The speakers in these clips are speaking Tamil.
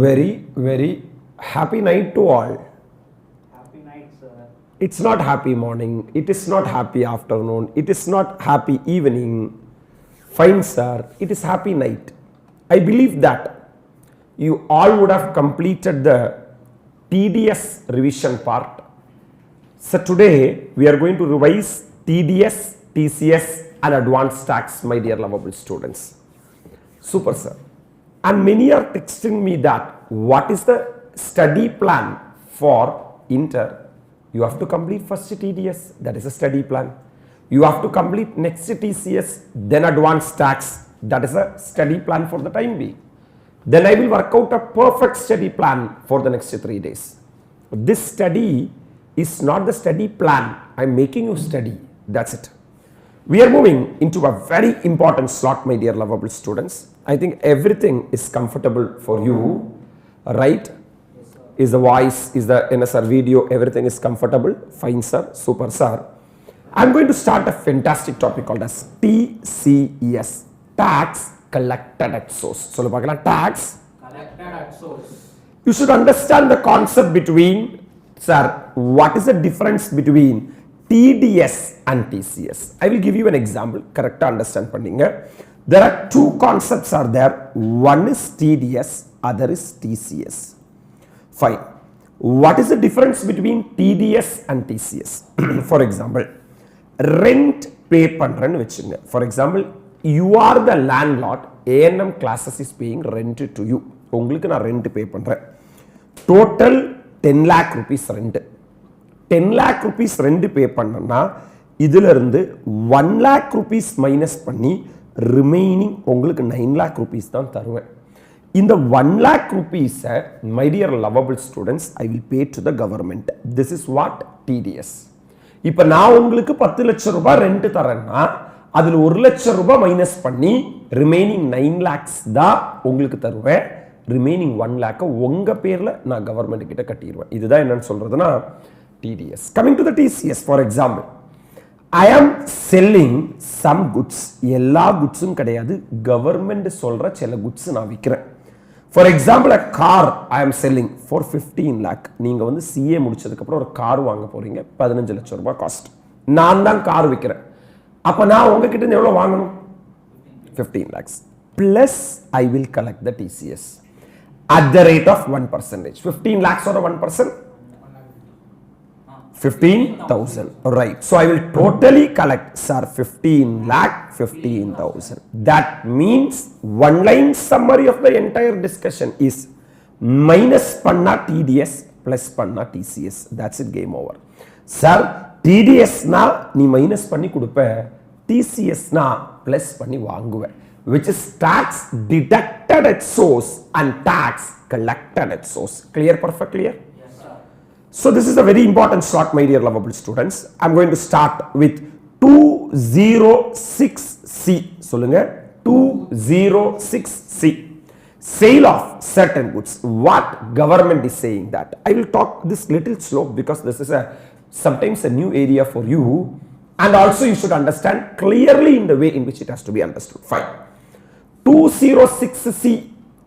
Very happy night to all. Happy night, sir. It's not happy morning, it is not happy afternoon, it is not happy evening. Fine, sir, it is happy night. I believe that you all would have completed the TDS revision part. So today we are going to revise TDS, TCS and advanced tax, my dear lovable students. Super, sir. And many are texting me that what is the study plan for inter? You have to complete first TDS, that is a study plan. You have to complete next TCS, then advanced tax, that is a study plan for the time being. Then I will work out a perfect study plan for the next 3 days. This study is not the study plan, I am making you study, that's it. We are moving into a very important slot, my dear lovable students. I think everything is comfortable for you, right? Yes, sir. Is the voice, is the NSR video, everything is comfortable? Fine, sir, super, sir. I am going to start a fantastic topic called as TCS, Tax Collected at Source. So, tax Collected at source. you should understand the concept between, sir, what is the difference between TDS and TCS. I will give you an example, correct understand panninga. There are two concepts are there, one is TDS, other is TCS. Fine. What is the difference between TDS and TCS? For example, rent pay பண்றேன்னு வெச்சுங்க. For example, you are the landlord, ANM Classes is paying rent to you. உங்களுக்கு நான் rent pay பண்றேன். Total 10 lakh rupees rent. 10 lakh rupees rent pay பண்ணனா இதுல இருந்து 1 lakh rupees minus பண்ணி remaining உங்களுக்கு 9 lakh rupees தான் தருவேன். இந்த 1 lakh rupees my dear lovable students I will pay to the government. This is what TDS. இப்ப நான் உங்களுக்கு 10 லட்சம் ரூபாய் ரெண்ட் தரேன்னா அதுல 1 லட்சம் ரூபாய் மைனஸ் பண்ணி remaining 9 lakhs தான் உங்களுக்கு தருவேன். remaining 1 lakh உங்க பேர்ல நான் கவர்மெண்ட் கிட்ட கட்டிடுவேன். இதுதான் என்னன்னு சொல்றதுன்னா TDS. Coming to the TCS, for example, I am selling some goods. எல்லா goodsum கிடையாது, government சொல்ற சில goods நான் விக்கிறேன். For example, a car I am selling for 15 lakh. நீங்க வந்து CA முடிச்சதுக்கு அப்புறம் ஒரு கார் வாங்க போறீங்க, 15 லட்சம் ரூபாய் காஸ்ட். நான் தான் கார் விக்கிறேன். அப்ப நான் உங்ககிட்ட இருந்து எவ்வளவு வாங்கணும்? 15 lakhs. Plus I will collect the TCS at the rate of 1%. 15 lakhs or 1%? 15,000, right? So I will totally collect, sir, 15 lakh, 15,000. That means one line summary of the entire discussion is minus panna TDS plus panna TCS. That's it, game over. Sir, TDS na ni minus panni kudupe, TCS na plus panni vaanguve, which is tax deducted at source and tax collected at source. Clear, perfect clear? So this is a very important slot, my dear lovable students. I am going to start with 206C. சொல்லுங்க 206C. Sale of certain goods. What government is saying that? I will talk this little slow because this is sometimes a new area for you, and also you should understand clearly in the way in which it has to be understood. Fine. 206C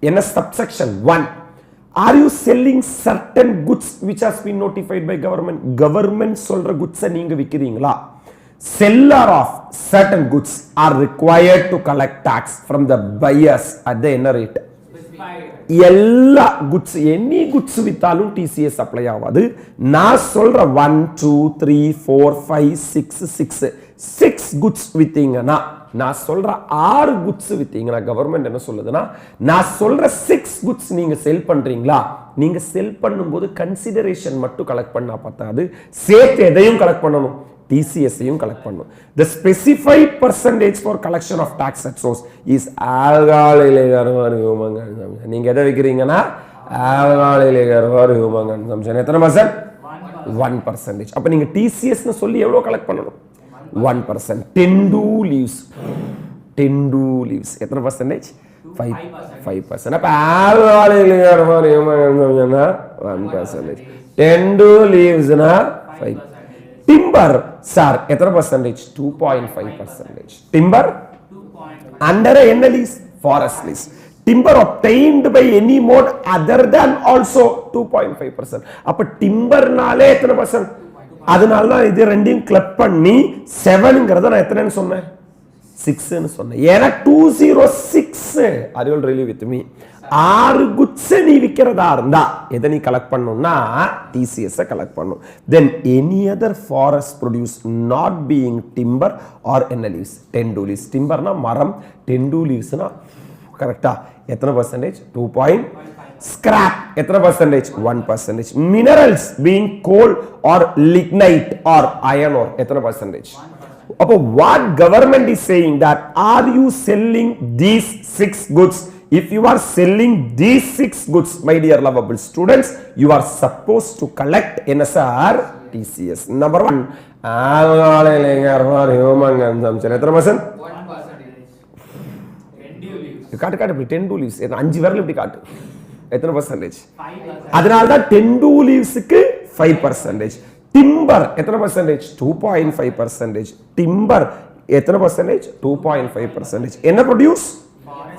in a subsection 1. Are you selling certain goods which has been notified by government? Government சொல்ற goods நீங்க விக்கிறீங்களா? Seller of certain goods are required to collect tax from the buyers at the என்ன rate? எல்லா goods, any goods வித்தாலும் TCS apply ஆகாது. நான் சொல்ற 1, 2, 3, 4, 5, 6 goods வித்தீங்கன்னா, நான் சொல்ற 6 goods வித்தீங்கன்னா கவர்மெண்ட் என்ன சொல்லுதுன்னா, நான் சொல்ற 6 goods நீங்க செல் பண்றீங்களா, நீங்க செல் பண்ணும்போது கன்சிடரேஷன் மட்டும் கலெக்ட் பண்ணா பத்தாது, சேர்த்து எதையும் கலெக்ட் பண்ணணும், TCS ஐயும் கலெக்ட் பண்ணணும். The specified percentage for collection of tax at source is alcohol illegal human consumption. நீங்க எதை விக்கிறீங்கன்னா alcohol illegal human consumption எத்தனை பர்சன்ட்? 1%. அப்ப நீங்க TCS னு சொல்லி எவ்வளவு கலெக்ட் பண்ணணும்? 1%. 10 leaves. எத்தனை பர்சன்டேஜ்? 5%. அப்ப alcohol illegal human consumption 1%. 10 leaves னா 5%. Timber, sir, எத்தனை percentage? 2.5%. Timber under என்ன lease? Forest lease. Timber obtained by any mode other than also 2.5%. அப்ப டிம்பர்னாலே எத்தனை பர்சன்ட்? அதனால தான் இது ரெண்டையும் கிளப் பண்ணி 7ங்கிறத நான் எத்தனைன்னு சொன்னேன்? 6ன்னு சொன்னேன். ஏன்னா 206. Are you all really with me? 6 goods நீ விக்கிறதா இருந்தா எதை நீ கலெக்ட் பண்ணணும்னா TCS கலெக்ட் பண்ணணும். Then any other forest produce not being timber or leaves. 10 leaves. Timberனா மரம், 10 leavesனா கரெக்டா எத்தனை பர்சன்டேஜ்? 2. Scrap எத்தனை percentage? 1%. Minerals being coal or lignite or iron ore எத்தனை பர்சன்டேஜ்? அப்போ what government is saying that are you selling these 6 goods? If you are selling these 6 goods, my dear lovable students, you are supposed to collect NSR TCS. Number 1, human consumption எத்தனை பர்சன்ட்? 1%. காட்டு இப்படி 10 leaves 5 விரல் இப்படி காட்டு எத்தனை பர்சன்டேஜ்? அதனால தான் 10 leavesக்கு 5%. டிம்பர் எத்தனை பர்சன்டேஜ்? 2.5%. டிம்பர் எத்தனை பர்சன்டேஜ்? 2.5%. என்ன ப்ரொடியூஸ்?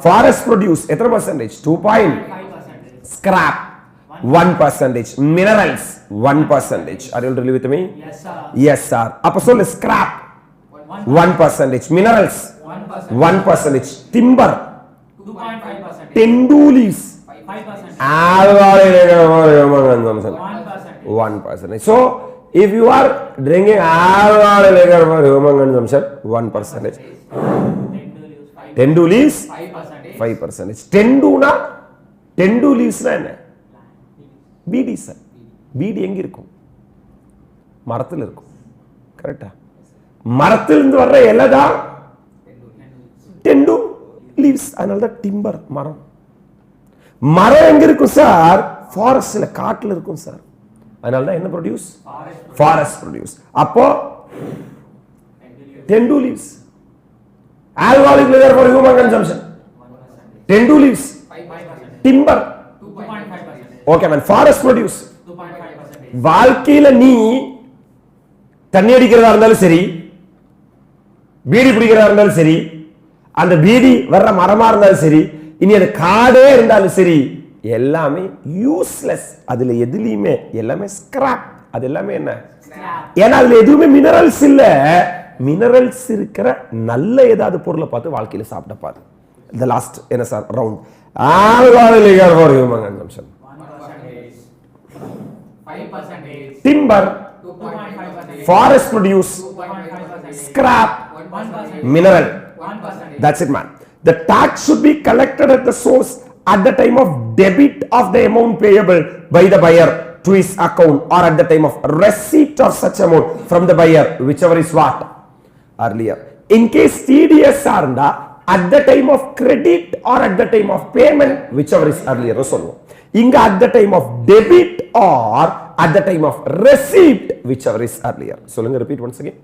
ஃபாரஸ்ட் ப்ரொடியூஸ் எத்தனை percentage? 2.5%. Scrap 1%. Minerals 1%. Are you really with me? Yes sir. Yes sir. அப்ப சொல்லு scrap 1%. Minerals 1%. Timber 2.5%. 10 leaves 5%. 1%. So if you are drinking alcoholic liquor for human consumption, 1%. 10 leaves 5%. 10 leaves என்ன? பீடி சார். பீடி எங்க இருக்கும்? மரத்தில் இருக்கும். கரெக்டா? மரத்திலிருந்து வர்ற இலை தான் 10 leaves. அதனால தான் டிம்பர் மரம். மரம் எங்க இருக்கும் சார்? ஃபாரஸ்ட்ல காட்டுல இருக்கும் சார். அதனால தான் என்ன ப்ரொடியூஸ்? Forest produce. அப்போ 10 leaves. Alcoholic liquor for human consumption 10 leaves. Timber 2.5%. Okay man. Forest produce 2.5%. வாழ்க்கையில நீ தண்ணி அடிக்கிறதா இருந்தாலும் சரி, பீடி பிடிக்கிறதா இருந்தாலும் சரி, அந்த பீடி வர்ற மரமா இருந்தாலும் சரி, இனி அது காடே இருந்தாலும் சரி, எல்லாமே யூஸ்லெஸ். அதுல எதுலயுமே எல்லாமே ஸ்கிராப். அது எல்லாமே என்ன? ஏன்னா அதுல எதுவுமே மினரல்ஸ் இல்ல. மினரல்ஸ் இருக்கிற நல்ல ஏதாவது பொருளை பார்த்து வாழ்க்கையில சாப்பிட பாரு. The last என்ன sir round alcoholic liquor for human consumption 1%. 5%. timber 2.5%. forest produce 2.5%. scrap 1%. mineral 1%. that's it man. The tax should be collected at the source at the time of debit of the amount payable by the buyer to his account or at the time of receipt of such amount from the buyer, whichever is what earlier. In case TDS arnda at the time of credit or at the time of payment, whichever is earlier. Inga at the time of debit or at the time of receipt, whichever is earlier. So let me repeat once again.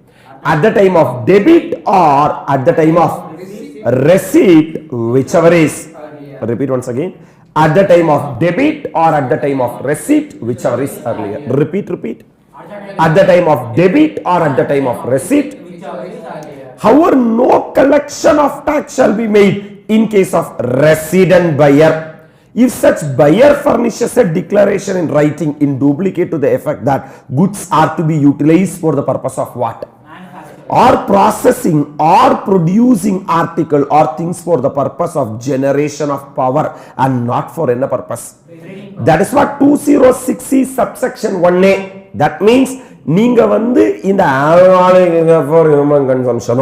At the time of debit or at the time of receipt, whichever is earlier. Repeat once again. At the time of debit or at the time of receipt, whichever is earlier. Repeat. At the time of debit or at the time of receipt. However, no collection of tax shall be made in case of resident buyer. If such buyer furnishes a declaration in writing in duplicate to the effect that goods are to be utilized for the purpose of what? Or processing or producing article or things for the purpose of generation of power and not for any purpose. That is what 206C subsection 1A. That means நீங்க வந்து இந்த for human consumption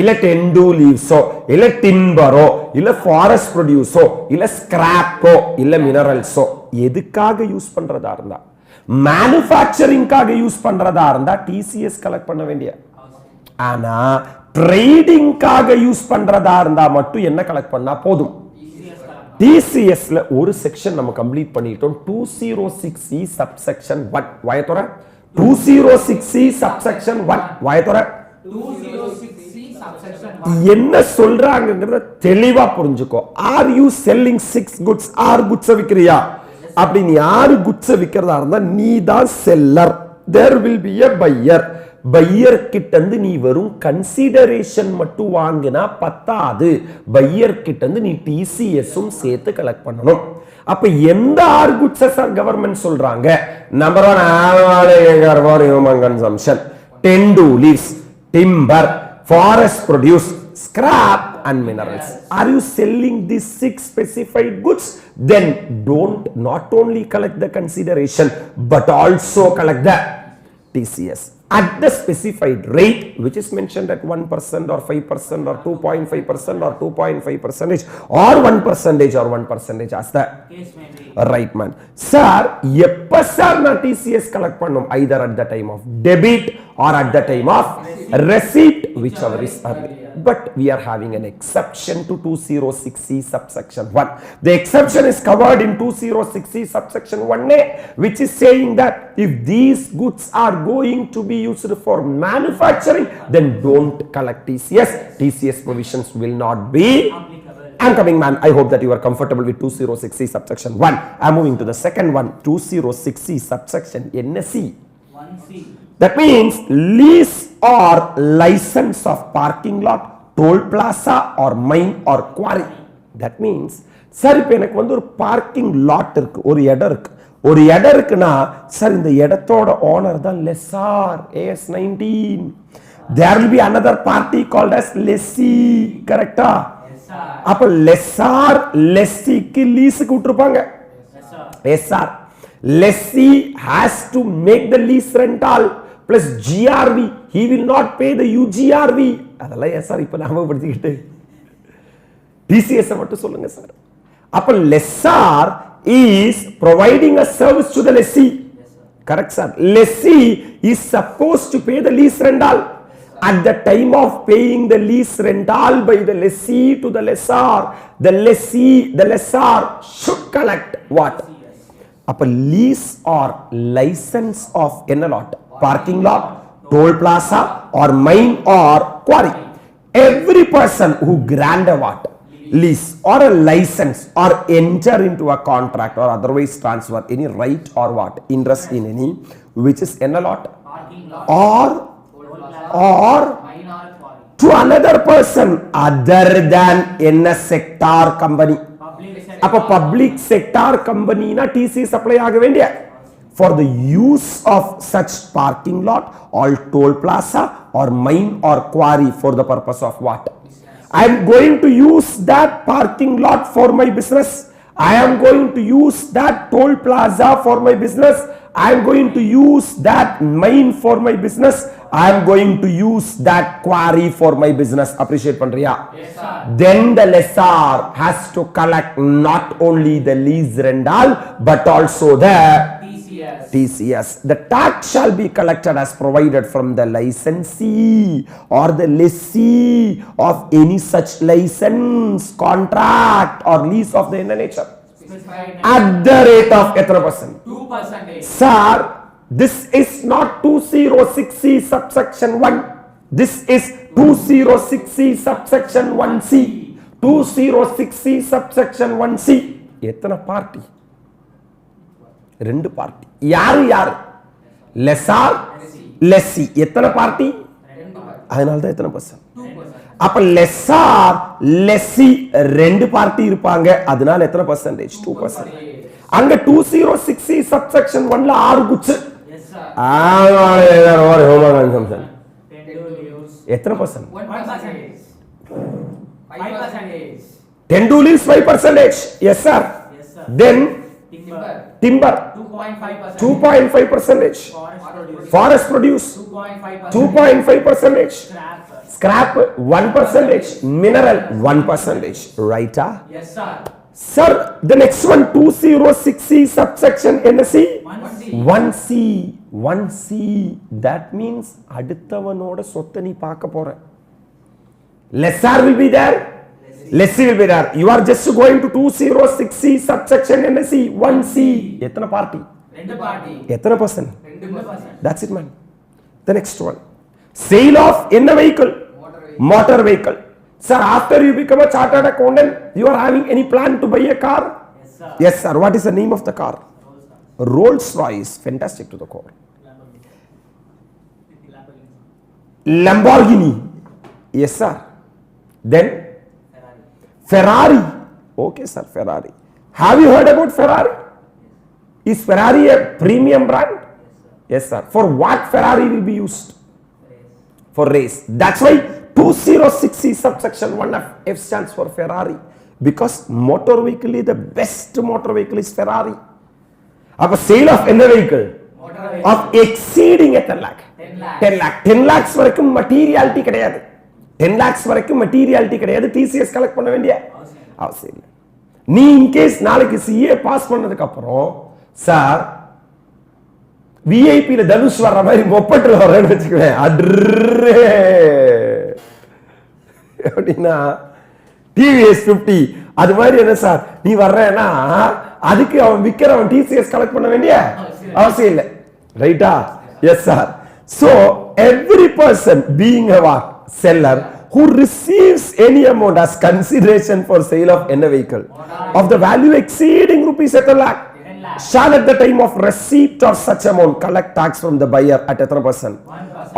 இல்ல 10 leaves இல்ல டிம்பரோ இல்ல ஃபாரஸ்ட் ப்ரொடியூஸோ இல்ல ஸ்கிராப்போ இல்ல மினரல்ஸோ எதுக்காக யூஸ் பண்றதா இருந்தா, மேனுஃபேக்சரிங்காக யூஸ் பண்றதா இருந்தா TCS கலெக்ட் பண்ண வேண்டிய. ஆனா ட்ரேடிங்காக யூஸ் பண்றதா இருந்தா மட்டும் என்ன கலெக்ட் பண்ணா போதும்? TCSல ஒரு செக்ஷன் நம்ம கம்ப்ளீட் பண்ணிட்டோம். 206C subsection 1 வயத்தோர 206C subsection 1 வயத்தோர 206C subsection 1 என்ன சொல்றாங்கங்கறத தெளிவா புரிஞ்சுக்கோ. Are you selling 6 goods? 6 goods விக்கிறியா? அப்படி நீ 6 goods விக்கிறதா இருந்தா நீ தான் seller. There will be a buyer. buyer கிட்ட இருந்து நீ வெறும் consideration மட்டும் வாங்கினா பத்தாது, buyer கிட்ட இருந்து நீ TCS உம் சேர்த்து கலெக்ட் பண்ணணும். அப்ப எந்த ஆர் குட்ஸ் சார் கவர்மெண்ட் சொல்றாங்க? Number 1 for human consumption, 10 leaves, timber, forest produce, scrap and minerals. Are you selling these 6 specified goods? Then don't not only collect the consideration but also collect the TCS at the specified rate, which is mentioned at 1% or 5% or 2.5% or 2.5% or 1% or 1% as the Case may be. right man. Sir, எப்ப சார் நான் TCS collect பண்ணும்? Either at the time of debit or at the time of receipt, whichever is early. But we are having an exception to 206C subsection 1. The exception is covered in 206C subsection 1A, which is saying that if these goods are going to be used for manufacturing, then don't collect TCS. TCS provisions will not be Applicable. I'm coming man. I hope that you are comfortable with 206C subsection 1. I'm moving to the second one, 206C subsection NC. 1C. That means lease or license of parking lot, toll plaza or mine or quarry. That means sir இப்போ எனக்கு வந்து ஒரு பார்க்கிங் லாட் இருக்கு, ஒரு இடம் இருக்கு. ஒரு இடம் இருக்குன்னா சார் இந்த இடத்தோட ஓனர் தான் லெசார், AS 19. There will be another party called as lessee, கரெக்டா? Yes, sir. அப்ப லெசார் லெஸ்ஸிக்கு லீஸுக்கு விட்டுருப்பாங்க. Yes, sir. Yes, sir. Lessee has to make the lease rental plus GRV. He will not pay the UGRV. அதெல்லாம் yes sir இப்ப ஞாபகப்படுத்திக்கிட்டு TCS மட்டும் சொல்லுங்க சார். அப்ப lessor is providing a service to the lessee. Correct sir. Lessee is supposed to pay the lease rental. At the time of paying the lease rental by the lessee to the lessor, the lessor should collect what? அப்ப lease or license of என்ன lot? Parking lot, toll plaza or mine or quarry. Every person who grant a what? Lease or a license or enter into a contract or otherwise transfer any right or what? Interest in any which is என்ன lot? Parking lot. Or Mine or quarry. to another person other than என்ன sector company. Public sector. அப்ப பப்ளிக் செக்டார் கம்பெனினா TCS அப்ளை ஆக வேண்டிய. For the use of such parking lot or toll plaza or mine or quarry for the purpose of what? I am going to use that parking lot for my business. I am going to use that toll plaza for my business. I am going to use that mine for my business. I am going to use that quarry for my business. Appreciate பண்றியா? Yes, sir. Then the lessor has to collect not only the lease rental but also the TCS. The tax shall be collected as provided from the licensee or the lessee of any such license, contract or lease of the nature Specified at the rate of எத்தனை percent? 2%. Sir, this is not 206C subsection 1. This is 206C subsection 1C. 206C subsection 1C. எத்தனை பார்ட்டி? ரெண்டு பார்ட்டி. யாரு யாரு? லெசார், லெஸ்ஸி. எத்தனை பார்ட்டி? அதனால தான் எத்தனை பர்சன்ட்? 2%. அப்ப லெசார் லெஸ்ஸி ரெண்டு பார்ட்டி இருப்பாங்க, அதனால எத்தனை பர்சன்டேஜ்? 2%. அங்க 206C subsection 1ல 6 goods. Yes, sir. எத்தனை percent? 1%. 5%. 10 to leaves 5%. Yes sir. Yes, sir. Then Timber. timber 2.5%. 2.5%. Forest produce 2.5%. 2.5%. Scrap. Scrap 1%. Mineral 1%. Right? Yes, sir. Sir, the next one 206C subsection NC 1C. 1C. That means அடுத்தவனோட சொத்தை நீ பார்க்க போற. Lessor will be there. Lessee will be there. You are just going to 206C subsection NC 1C. எத்தனை பார்ட்டி? ரெண்டு பார்ட்டி. எத்தனை percent? 2%. That's it man. The next one. Sale of என்ன vehicle? Motor vehicle. Sir, after you become a chartered accountant, you are having any plan to buy a car? Yes, sir. Yes sir. What is the name of the car? Rolls Royce. Fantastic to the core. Lamborghini. Yes, sir. Then Ferrari. Okay, sir, Ferrari. Have you heard about Ferrari? Is Ferrari a premium brand? Yes, sir. For what Ferrari will be used? For race. That's why 206C subsection 1F F stands for Ferrari. Because motor vehicle is the best motor vehicle is Ferrari. Of a sale of any vehicle of exceeding a 10 lakh. 10 lakh. 10 lakhs வரைக்கும் materiality கிடையாது. 10 lakhs வரைக்கும் materiality கிடையாது. TCS கலெக்ட் பண்ண வேண்டிய அவசியம் இல்லை. நீ இன்கேஸ் நாளைக்கு CA பாஸ் பண்ணதுக்கு அப்புறம் சார் விஐபியில் தனுஷ் வர்ற மாதிரி மொப்பட்டில் வர்றேன்னு வச்சுக்குவேன். அப்படின்னா டிவிஎஸ் 50 அது மாதிரி என்ன சார் நீ வர்றேன்னா அதுக்கு அவன் விற்கிறவன் டிசிஎஸ் கலெக்ட் பண்ண வேண்டிய அவசியம் இல்லை. ரைட்டா? Yes sir. So every person being a what? Seller who receives any amount as consideration for sale of any vehicle of the value exceeding rupees 10 lakh shall at the time of receipt of such amount collect tax from the buyer at 1%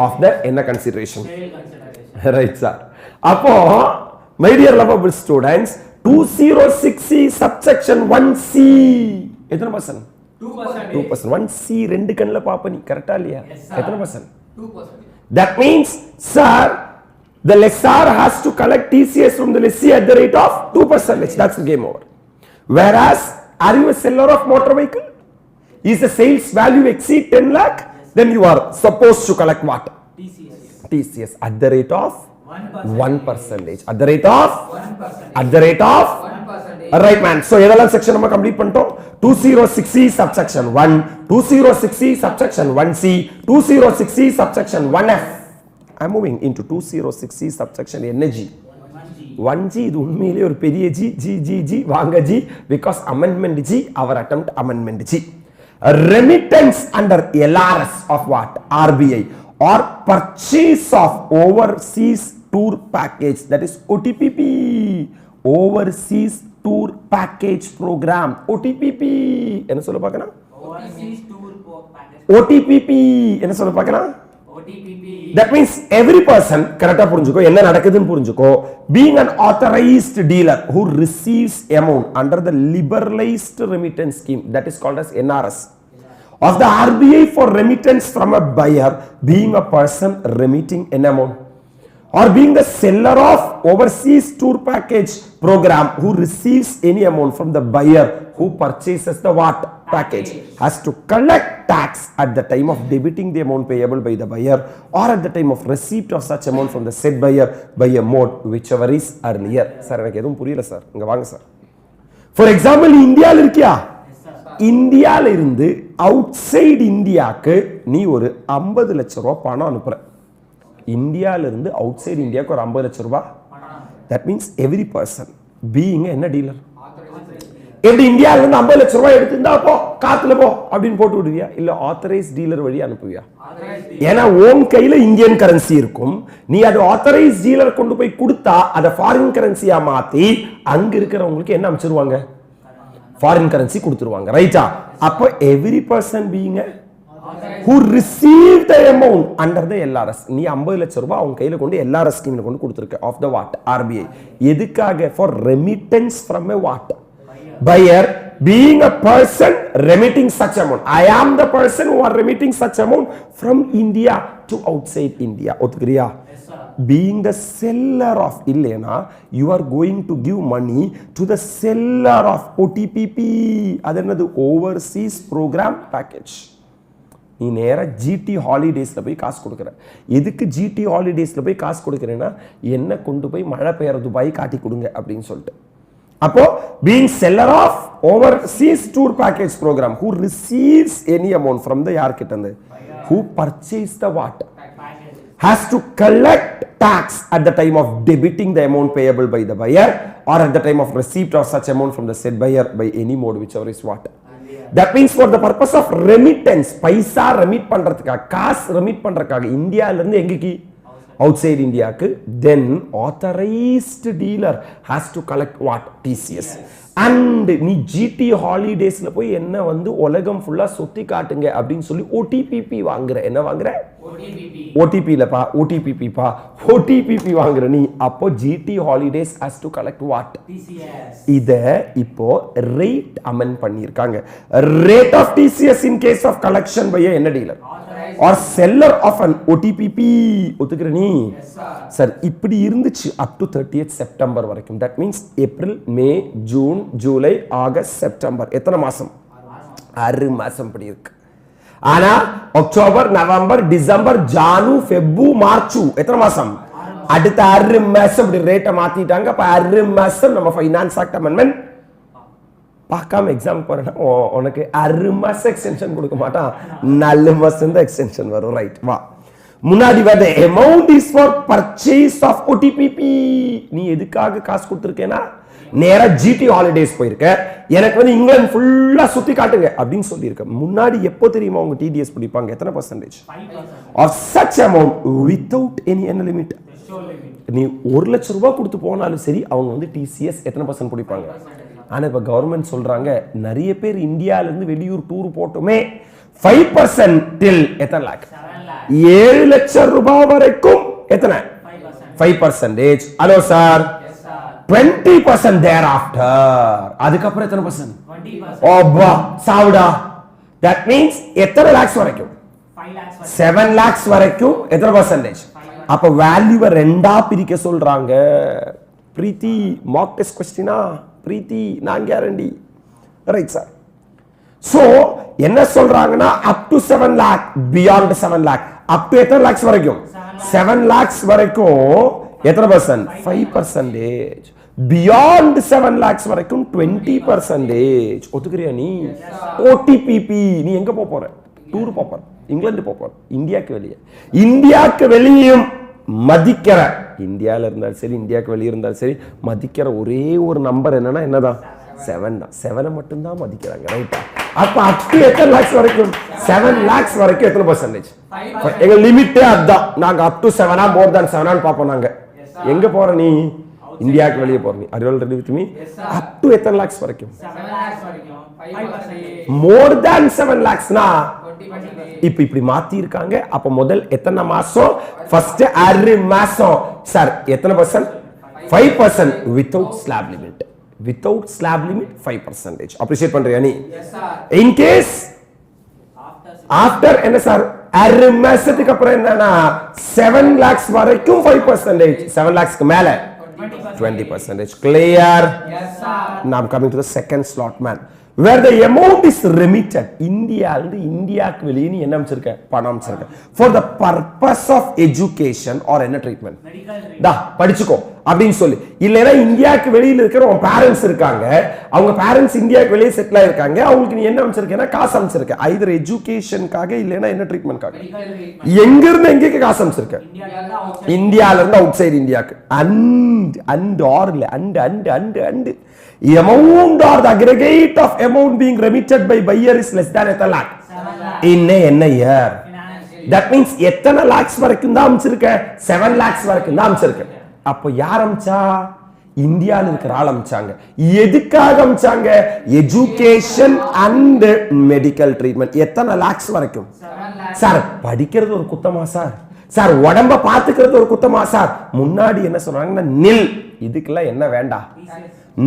of the என்ன consideration. Right, sir. அப்போ my dear lovable students 206C subsection 1C எத்தனை percent? 2%. 1C ரெண்டு கண்ணுல பாப்ப நீ கரெக்டா இல்லையா? எத்தனை percent? 2%. That means sir the lessor has to collect TCS from the lessee at the rate of 2%. That's the game over. Whereas are you a seller of motor vehicle? Is the sales value exceed 10 lakh? Then you are supposed to collect what? TCS at the rate of 1%. At the rate of 1%. At the rate of 1%. Right, man. So எதெல்லாம் செக்ஷன் நம்ம கம்ப்ளீட் பண்ணிட்டோம். 206C subsection 1, 206C subsection 1C, 206C subsection 1F. I'm moving into 206C subsection energy. 1G இது உண்மையிலே ஒரு பெரிய G வாங்க G because amendment G our attempt amendment G. Remittance under LRS of what? RBI or purchase of overseas tour package, that is OTPP, overseas tour package program. OTPP என்ன சொல்ல பார்க்கணும்? overseas tour package. OTPP என்ன சொல்ல பார்க்கணும்? OTPP. That means every person கரெக்ட்டா புரிஞ்சுக்கோ என்ன நடக்குதுன்னு புரிஞ்சுக்கோ. Being an authorized dealer who receives amount under the liberalized remittance scheme, that is called as NRS, of the RBI for remittance from a buyer, being a person remitting an amount, or being the seller of overseas tour package program who receives any amount from the buyer who purchases the what? Package, has to collect tax at the time of debiting the amount payable by the buyer or at the time of receipt of such amount from the said buyer by a mode whichever is earlier. Sir, எனக்கு எதுவும் புரியல சார். இங்க வாங்க சார். For example, இந்தியால இருக்கியா? இந்தியால இருந்து அவுட்சைட் இந்தியாக்கு நீ ஒரு 50 லட்சம் ரூபாய் பணம் அனுப்புற. இந்தியால இருந்து அவுட்சைட் இந்தியாக்கு ஒரு 50 லட்சம் ரூபாய். That means every person being என்ன டீலர்? எப்படி இந்தியால இருந்து 50 லட்சம் ரூபாய் எடுத்துட்டா போ காத்துல போ அப்படினு போட்டு விடுவியா இல்ல ஆத்தரைஸ் டீலர் வழி அனுப்புவியா? ஏனா உன் கையில இந்தியன் கரன்சி இருக்கும். நீ அது ஆத்தரைஸ் டீலர் கொண்டு போய் கொடுத்தா அத ஃபாரின் கரன்சியா மாத்தி அங்க இருக்கிறவங்களுக்கு என்ன அனுப்பிச்சிடுவாங்க? ஃபாரின் கரன்சி கொடுத்துருவாங்க. ரைட்டா? அப்போ every person being who received the amount under the LRS, நீ 50 லட்சம் ரூபாய் அவங்க கையில கொண்டு LRS ஸ்கீம்ல கொண்டு கொடுத்திருக்க of the what? RBI. எதுக்காக? for remittance from a what? Buyer being a person remitting such amount. I am the person who are remitting such amount from India to outside India. ஒத்துக்கிறியா? Being the seller of illena, you are going to give money to the seller of OTPP, அது என்னது? overseas program package. நீ நேரா ஜிடி ஹாலிடேஸ்ல போய் காசு கொடுக்குற. எதுக்கு ஜிடி ஹாலிடேஸ்ல போய் காசு கொடுக்குறேன்னா என்ன கொண்டு போய் மழை பெய்யற துபாய் காட்டி கொடுங்க அப்படின்னு சொல்லிட்டு. அப்போ being seller of overseas tour package program who receives any amount from the யார் கிட்ட இருந்து? who purchased the what? has to collect tax at the time of debiting the amount payable by the buyer or at the time of receipt of such amount from the said buyer by any mode whichever is what. That means for the purpose of remittance, paisa remit பண்றதுக்காக, காசு remit பண்றதுக்காக இந்தியால இருந்து எங்கக்கு? outside Indiaக்கு, then authorized dealer has to collect what? TCS. And நீ ஜிடி ஹாலிடேஸ்ல போய் என்ன வந்து உலகம் ஃபுல்லா சுத்தி காட்டுங்க அப்படின்னு சொல்லி ஓடிபிபி வாங்குற. என்ன வாங்குற? ஓடிபிலப்பா, ஓடிபிபிப்பா, ஓடிபிபி வாங்குற நீ. அப்போ GD holidays has to collect what? இத இப்போ ரேட் அமெண்ட் பண்ணிருக்காங்க. Rate of TCS in case of collection by என்ன dealer or seller of an OTPP. ஒத்துக்கிற நீ? சார் இப்படி இருந்துச்சு அப் டு 30th செப்டம்பர் வரைக்கும். That means April, May, June, July, August, September. எத்தனை மாசம்? 6 மாசம் இப்படி இருக்கு. ஆனா October, November, December, January, February, March எத்தனை மாசம்? அடுத்த 6 மாசம் இப்படி ரேட்டை மாத்திட்டாங்க. அப்ப 6 மாசம் நம்ம ஃபைனான்ஸ் ஆக்ட் அமெண்ட்மெண்ட் பார்க்காம எக்ஸாம் போறேன்னா உனக்கு 6 மாசம் எக்ஸ்டென்ஷன் கொடுக்க மாட்டான், 4 மாசம் தான் எக்ஸ்டென்ஷன் வரும். ரைட், வா. முன்னாடி வந்து amount is for purchase of OTPP. நீ எதுக்காக காசு கொடுத்துருக்கேன்னா நேரா ஜிடி ஹாலிடேஸ் போயிருக்க, எனக்கு வந்து இங்கிலாந்து ஃபுல்லா சுத்தி காட்டுங்க அப்படின்னு சொல்லியிருக்க. முன்னாடி எப்போ தெரியுமா உங்க டிடிஎஸ் பிடிப்பாங்க? எத்தனை percentage of such amount without any என்ன லிமிட்? நீ 1 லட்சம் ரூபாய் கொடுத்து போனாலும் சரி அவங்க வந்து டிசிஎஸ் எத்தனை பர்சன்ட் பிடிப்பாங்க? ஆனா இப்ப கவர்மெண்ட் சொல்றாங்க நிறைய பேர் இந்தியால இருந்து வெளியூர் டூர் போட்டுமே 5% டில் எத்தனை லாக்? 7 லட்சம் ரூபாய் வரைக்கும் எத்தனை? 5%. Hello sir, 20% thereafter. அதுக்கப்புறம் எத்தனை பர்சன்ட்? 20%. ஓபா சாவுடா. தட் மீன்ஸ் எத்தனை லாக்ஸ் வரைக்கும்? 7 lakhs வரைக்கும் எத்தனை பர்சன்டேஜ்? அப்ப வேல்யூவை ரெண்டா பிரிக்க சொல்றாங்க. பிரீத்தி மார்க் டெஸ்ட் क्वेश्चनா? பிரீத்தி நான் கேரண்டி. Right sir. சோ என்ன சொல்றாங்கன்னா அப் to 7 lakh, beyond 7 lakh, up to எத்தனை lakhs வரைக்கும்? 7 lakhs வரைக்கும் எத்தனை பர்சன்ட்? 5%. பியாண்ட் 7 lakhs வரைக்கும் 20%. ஒத்துக்கிறியா நீ? ஓடிபிபி. நீ எங்க போற? டூர் போற, இங்கிலாந்து போற, இந்தியாக்கு வெளியே. இந்தியாக்கு வெளியும் மதிக்கிற, இந்தியால இருந்தாலும் சரி இந்தியாவுக்கு வெளியே இருந்தாலும் சரி மதிக்கிற ஒரே ஒரு நம்பர் என்னன்னா என்னதான்? 7 தான். 7 மட்டும் தான் மதிக்கிறாங்க. ரைட்டா? அப்ப அப் டு எத்தனை லாக்ஸ் வரைக்கும்? 7 lakhs வரைக்கும் எத்தனை பர்சன்டேஜ்? எங்க லிமிட்டே அதான். நாங்க அப் டு 7 மோர் than 7 பாப்போம். நாங்க எங்க போற? நீ இந்தியாவுக்கு வெளியே போற. நீ அறிவல் ready with me. Up to எத்தனை லாக்ஸ் வரைக்கும்? 7 lakhs வரைக்கும் 5%. மோர் than 7 lakhsனா இப்ப இப்படி மாத்தி இருக்காங்க. அப்ப முதல் எத்தனை மாசம்? ஃபர்ஸ்ட் 6 மாசம். சார் எத்தனை percent? 5% without slab limit. Without slab limit 5%. Appreciate பண்றியா நீ? இன் கேஸ் ஆஃப்டர் என்ன சார்? 6 மாசத்துக்கு அப்புறம் என்னன்னா 7 lakhs வரைக்கும் 5%. 7 lakhsக்கு மேல 20%. Clear? Yes sir. Now I'm coming to the second slot, man. Where the amount is remitted. இந்தியாக்கு வெளியே நீ என்ன அமைச்சிருக்க? பணம் அமைச்சிருக்க. For the purpose of education or என்ன ட்ரீட்மெண்ட்? டா படிச்சுக்கோ அப்படின்னு சொல்லி. இல்லைன்னா இந்தியாவுக்கு வெளியில இருக்கிற உன் பேரண்ட்ஸ் இருக்காங்க, அவங்க பேரண்ட்ஸ் இந்தியாவுக்கு வெளியே செட்டில் ஆயிருக்காங்க, அவங்களுக்கு நீ என்ன அமைச்சிருக்கேன்னா காசு அமைச்சிருக்க. ஐதர் எஜுகேஷனுக்காக இல்லைன்னா என்ன ட்ரீட்மெண்ட்காக. எங்க இருந்து எங்க காசு அமைச்சிருக்க? இந்தியால இருந்து அவுட் சைடு இந்தியாவுக்கு. அண்ட் ஆர் இல்ல and amount or the aggregate of amount being remitted by buyer is less than a lakh in a year. That means எத்தனை lakhs வரைக்கும் தான் அமைச்சிருக்க? 7 lakhs வரைக்கும் தான் அமைச்சிருக்க. அப்போ யார் அமைச்சா? இந்தியால இருக்கிற ஆள் அமைச்சாங்க. எதுக்காக அமைச்சாங்க? Education and medical treatment. எத்தனை lakhs வரைக்கும்? சார் படிக்கிறது ஒரு குத்தமா சார்? சார் உடம்ப பாத்துக்கிறது ஒரு குத்தமா சார்? முன்னாடி என்ன சொன்னாங்கன்னா நில். இதுக்கெல்லாம் என்ன வேண்டாம்?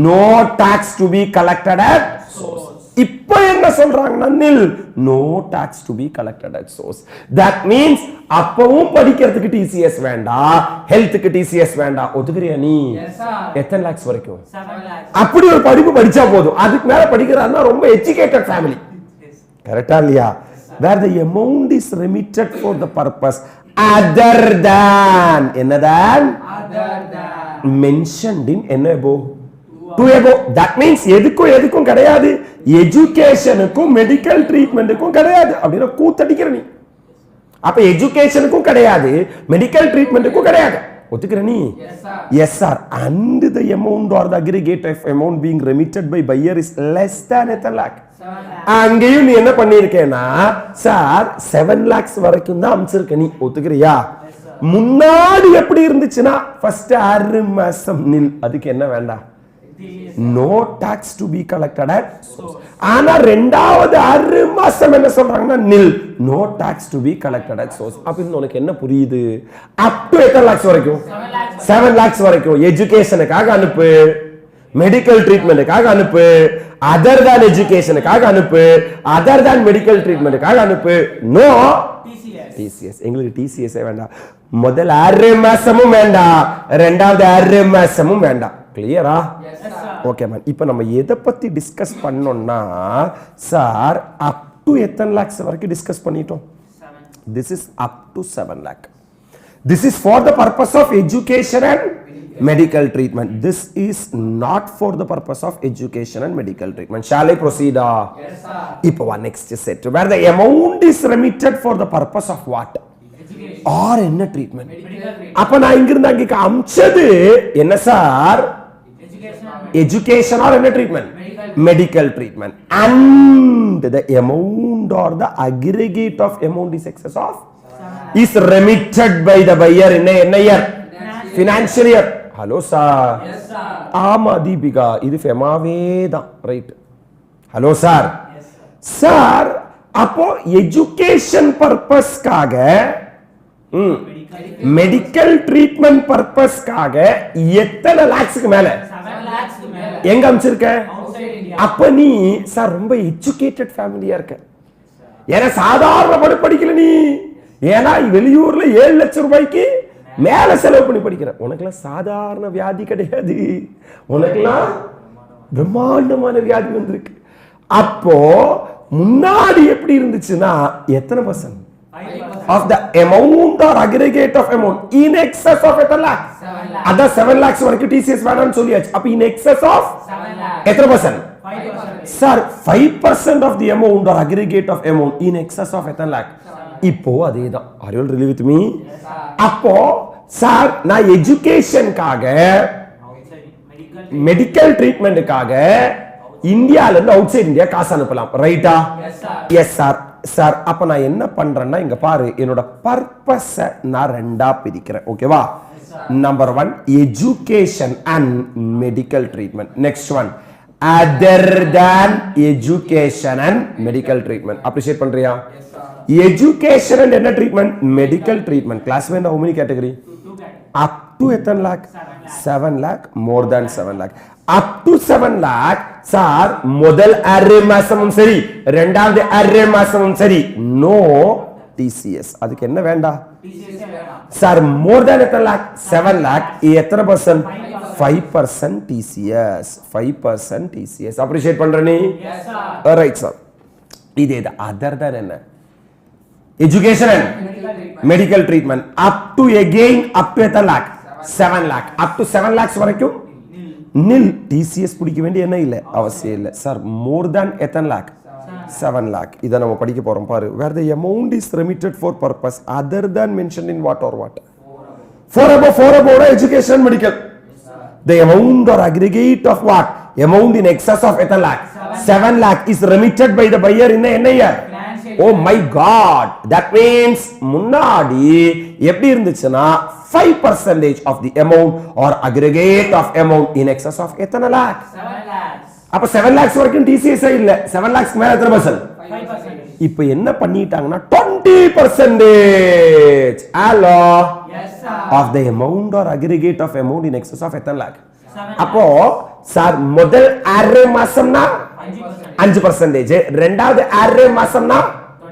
No tax to be collected at source. இப்போ என்ன சொல்றாங்கன்னா nil, no tax to be collected at source. That means அப்பவும் படிக்கிறதுக்கு TCS வேண்டாம், ஹெல்த்துக்கு TCS வேண்டாம். ஒத்துக்கிறியா நீ? எத்தனை lakhs வரைக்கும்? 7 lakhs. அப்படி ஒரு படிப்பு படிச்சா போதும். அதுக்கு மேல படிக்கிறான்னா ரொம்ப எஜுகேட்டட் ஃபேமிலி. கரெக்டா இல்லையா? Where the amount is remitted for the purpose other than என்னதான்? Other than mentioned in என்ன above? To above. That means எதுக்கும் கிடையாது, எஜுகேஷனுக்கும் மெடிக்கல் ட்ரீட்மெண்ட்டுக்கும் கிடையாது அப்படின்னா கூத்தடிக்கிற நீ. அப்ப எஜுகேஷனுக்கும் கிடையாது, மெடிக்கல் ட்ரீட்மெண்ட்டுக்கும் கிடையாது. ஒத்துக்கிற நீ? Yes sir. And the amount or the aggregate of amount being remitted by buyer is less than 1 lakh. அங்கேயும் நீ என்ன பண்ணிருக்கேன்னா சார் 7 lakhs வரைக்கும் தான் அமைச்சிருக்க நீ. ஒத்துக்கிறியா? முன்னாடி எப்படி இருந்துச்சுன்னா ஃபர்ஸ்ட் 6 மாசம் நில். அதுக்கு என்ன வேண்டாம்? no tax to be collected at source. ஆனா ரெண்டாவது 6 மாசம் என்ன சொல்றாங்கன்னா nil, no tax to be collected at source. அப்ப இது உனக்கு என்ன புரியுது? up to எத்தனை lakhs வரைக்கும்? 7 lakhs வரைக்கும் எஜுகேஷனுக்காக அனுப்பு, மெடிக்கல் ட்ரீட்மெண்ட்டுக்காக அனுப்பு, அதர் தான் எஜுகேஷனுக்காக அனுப்பு, அதர் தான் மெடிக்கல் ட்ரீட்மெண்ட்டுக்காக அனுப்பு. No TCS. எங்களுக்கு TCS வேண்டாம். முதல் 6 மாசமும் வேண்டாம், ரெண்டாவது 6 மாசமும் வேண்டாம். கிளியரா? Okay ma'am. இப்போ நம்ம எதை பத்தி டிஸ்கஸ் பண்ணோம்னா சார் அப் டு எத்தனை lakhs வரைக்கும் டிஸ்கஸ் பண்ணிட்டோம்? This is up to 7 lakh. This is for the purpose of education and medical treatment. This is not for the purpose of education and medical treatment. Shall I proceed? Yes, sir. Ipo next set where the amount is remitted for the purpose of what? Education. Or என்ன treatment? Medical treatment. அப்ப நான் இங்க இருந்து அங்க அம்ச்சது என்ன சார்? Education or என்ன treatment? Medical treatment. And the amount or the aggregate of amount is excess of is remitted by the buyer in a year. Financial year. Hello sir. Yes sir. ஆமா தீபிகா, இது ஃபெமாவே தான், right. Hello sir. Yes sir. Sir அப்போ எஜுகேஷன் பர்பஸ்க்காக மெடிக்கல் ட்ரீட்மெண்ட் பர்பஸ்க்காக எத்தனை லாக்ஸ்க்கு மேல? 7 lakhs க்கு மேல. எங்க அமைச்சிருக்க? Outside India. அப்ப நீ சார் ரொம்ப எஜுகேட்டட் ஃபேமிலியா இருக்க. ஏன்னா சாதாரண படிக்கல நீ, ஏன்னா வெளியூர்ல 7 லட்சம் ரூபாய்க்கு மேல செலவு பண்ணி படிக்கிற. உனக்கெல்லாம் சாதாரண வியாதி கிடையாது, உனக்கெல்லாம் பிரம்மாண்டமான வியாதி வந்திருக்கு. அப்போ முன்னாடி எப்படி இருந்துச்சுன்னா எத்தனை percent of the amount or aggregate of amount in excess of எத்தனை lakh? 7 lakhs. அத 7 lakhs வரைக்கும் TCS வேணாம்னு சொல்லியாச்சு. அப்ப in excess of 7 lakhs. எத்தனை percent? 5%. Sir 5% of the amount or aggregate of amount in excess of எத்தனை lakh? இப்போ அதேதான். Are you all really with me? அப்போ சார் நான் எஜுகேஷனுக்காக மெடிக்கல் ட்ரீட்மெண்ட்டுக்காக இந்தியால இருந்து அவுட் சைட் இந்தியா காசு அனுப்பலாம், ரைட்டா? Yes sir. சார் அப்ப நான் என்ன பண்றேன்னா இங்க பாரு, என்னோட பர்பஸ நான் ரெண்டா பிரிக்கிறேன். ஓகேவா? Number 1 education and medical treatment. Next one other than education and medical treatment. Appreciate பண்றியா? Education and என்ன treatment? Medical treatment. Class में how many category? Up to எத்தனை lakh? 7 lakh. More than 7 lakh. Up to 7 lakh. Sir முதல் 6 மாசமும் சரி, ரெண்டாவது 6 மாசமும் சரி, no TCS. அதுக்கு என்ன வேண்டாம்? சார் more than எத்தனை lakh? 7 lakh. எத்தனை percent? 5% TCS. 5% TCS. Appreciate பண்ற நீ? Yes sir. Right sir. இதே தான். Other than என்ன? Education and medical treatment up to again up to எத்தனை lakh? 7 lakh. up to 7 lakhs வரைக்கும் nil. TCS பிடிக்க வேண்டிய என்ன இல்ல, அவசியம் இல்ல. சார் more than எத்தனை lakh? 7 lakh. இத நம்ம படிக்க போறோம் பாரு. where the amount is remitted for purpose other than mentioned in what or what? For above education medical. The amount or aggregate of what? Amount in excess of எத்தனை lakh? 7 lakh is remitted by the buyer in என்ன year? Oh my god, that means முன்னாடி எப்படி இருந்துச்சுன்னா 5% of the amount or aggregate of amount in excess of எத்தனை lakh? 7 lakhs. அப்ப 7 lakhs வரைக்கும் TCS இல்ல, 7 lakhs மேல எத்தனை percent? 5%. இப்போ என்ன பண்ணிட்டாங்கன்னா 20% hello Yes sir. of the amount or aggregate of amount in excess of எத்தனை lakh? 7 அப்போ சார் முதல் 6 மாசம்னா 5%. 5%, ரெண்டாவது 6 மாசம்னா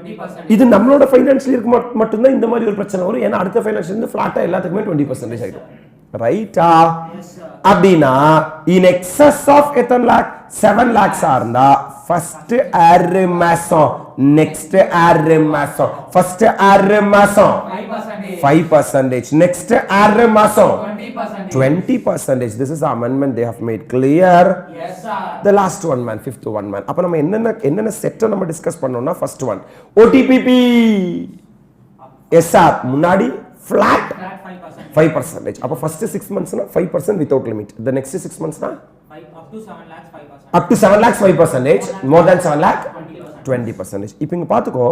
20%. இது நம்மளோட ஃபைனான்ஷியல் இருக்கு மட்டும்தான் இந்த மாதிரி ஒரு பிரச்சனை வரும். ஏன்னா அடுத்த ஃபைனான்ஷியல் இருந்து ஃபிளாட்டா எல்லாத்துக்குமே 20% ஆயிடும், ரைட்டா? அப்படின்னா இன் எக்ஸஸ் ஆஃப் எத்தனை லாக்? 7 lakhs இருந்தா ஃபர்ஸ்ட் 6 மாசம், நெக்ஸ்ட் 6 மாசம், ஃபர்ஸ்ட் 6 மாசம் 5%, நெக்ஸ்ட் 6 மாசம் 20%. This is the amendment they have made clear. Yes sir. The last one man, fifth one man. அப்ப நம்ம என்னென்ன செட் நம்ம டிஸ்கஸ் பண்ணோம்னா first one OTPP. SR முன்னாடி flat 5%. அப்ப first 6 months na 5% without limit. The next 6 months na Up to 7 lakhs 5%. up to 7 lakhs 5%. More than 7 lakh 20%. இப்போ இங்க பாத்துக்கோ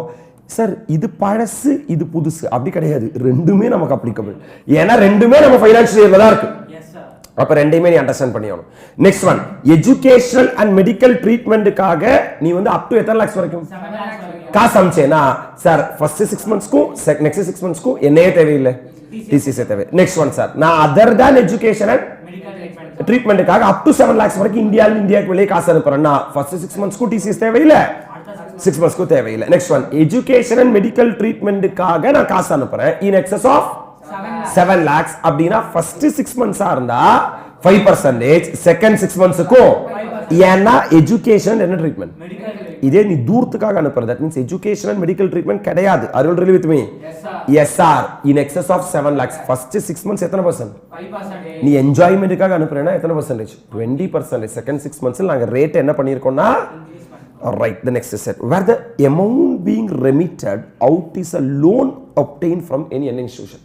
சார், இது பழசு இது புதுசு அப்படி கிடையாது, ரெண்டுமே நமக்கு அப்ளிகபிள். ஏன்னா ரெண்டுமே நம்ம ஃபைனான்ஷியல் இயர்ல தான் இருக்கு. Yes sir. அப்ப ரெண்டையுமே நீ அண்டர்ஸ்டாண்ட் பண்ணியணும். Next one, educational and medical ட்ரீட்மெண்ட்டுக்காக நீ வந்து அப் டு எத்தனை லேக்ஸ் வரைக்கும் 7 lakhs வரைக்கும். காசு அமிச்சேனா சார் ஃபர்ஸ்ட் 6 மந்த்ஸ்க்கும் நெக்ஸ்ட் 6 மந்த்ஸ்க்கும் என்னையே தேவையில்லை, டிசிஎஸ் தேவை. நெக்ஸ்ட் ஒன் சார், நான் அதர் தான் எஜுகேஷன் அண்ட் மெடிக்கல் ட்ரீட்மெண்ட் ட்ரீட்மெண்ட்டுக்காக அப் டு 7 lakhs வரைக்கும் இந்தியாவுக்கு வெளியே காசு அனுப்புறேன்னா ஃபர்ஸ்ட் 6 மந்த்ஸ்க்கும் டிசிஎஸ் தேவையில்லை, 6 மந்த்ஸ்க்கும் தேவையில்லை. Next one, education and medical ட்ரீட்மெண்ட்டுக்காக நான் காசு அனுப்புறேன் இன் எக்ஸஸ் ஆஃப் 7 lakhs அப்படின்னா ஃபர்ஸ்ட் 6 மந்த்ஸா இருந்தா 5%, செகண்ட் 6 மந்த்ஸ்க்கும். ஏன்னா எஜுகேஷன் என்ன ட்ரீட்மெண்ட், மெடிக்கல் ட்ரீட்மெண்ட். இதே நீ தூரத்துக்காக அனுப்புற, that means education and medical treatment கிடையாது. Are you really with me? Yes sir. In excess of 7 lakhs first 6 months எத்தனை பர்சன்ட் 5%. நீ என்ஜாய்மென்ட்டுக்காக அனுப்புறேன்னா எத்தனை பர்சன்டேஜ் 20%. செகண்ட் 6 months நாங்க ரேட் என்ன பண்ணிருக்கோம்னா right, the next is set where the amount being remitted out is a loan obtained from any institution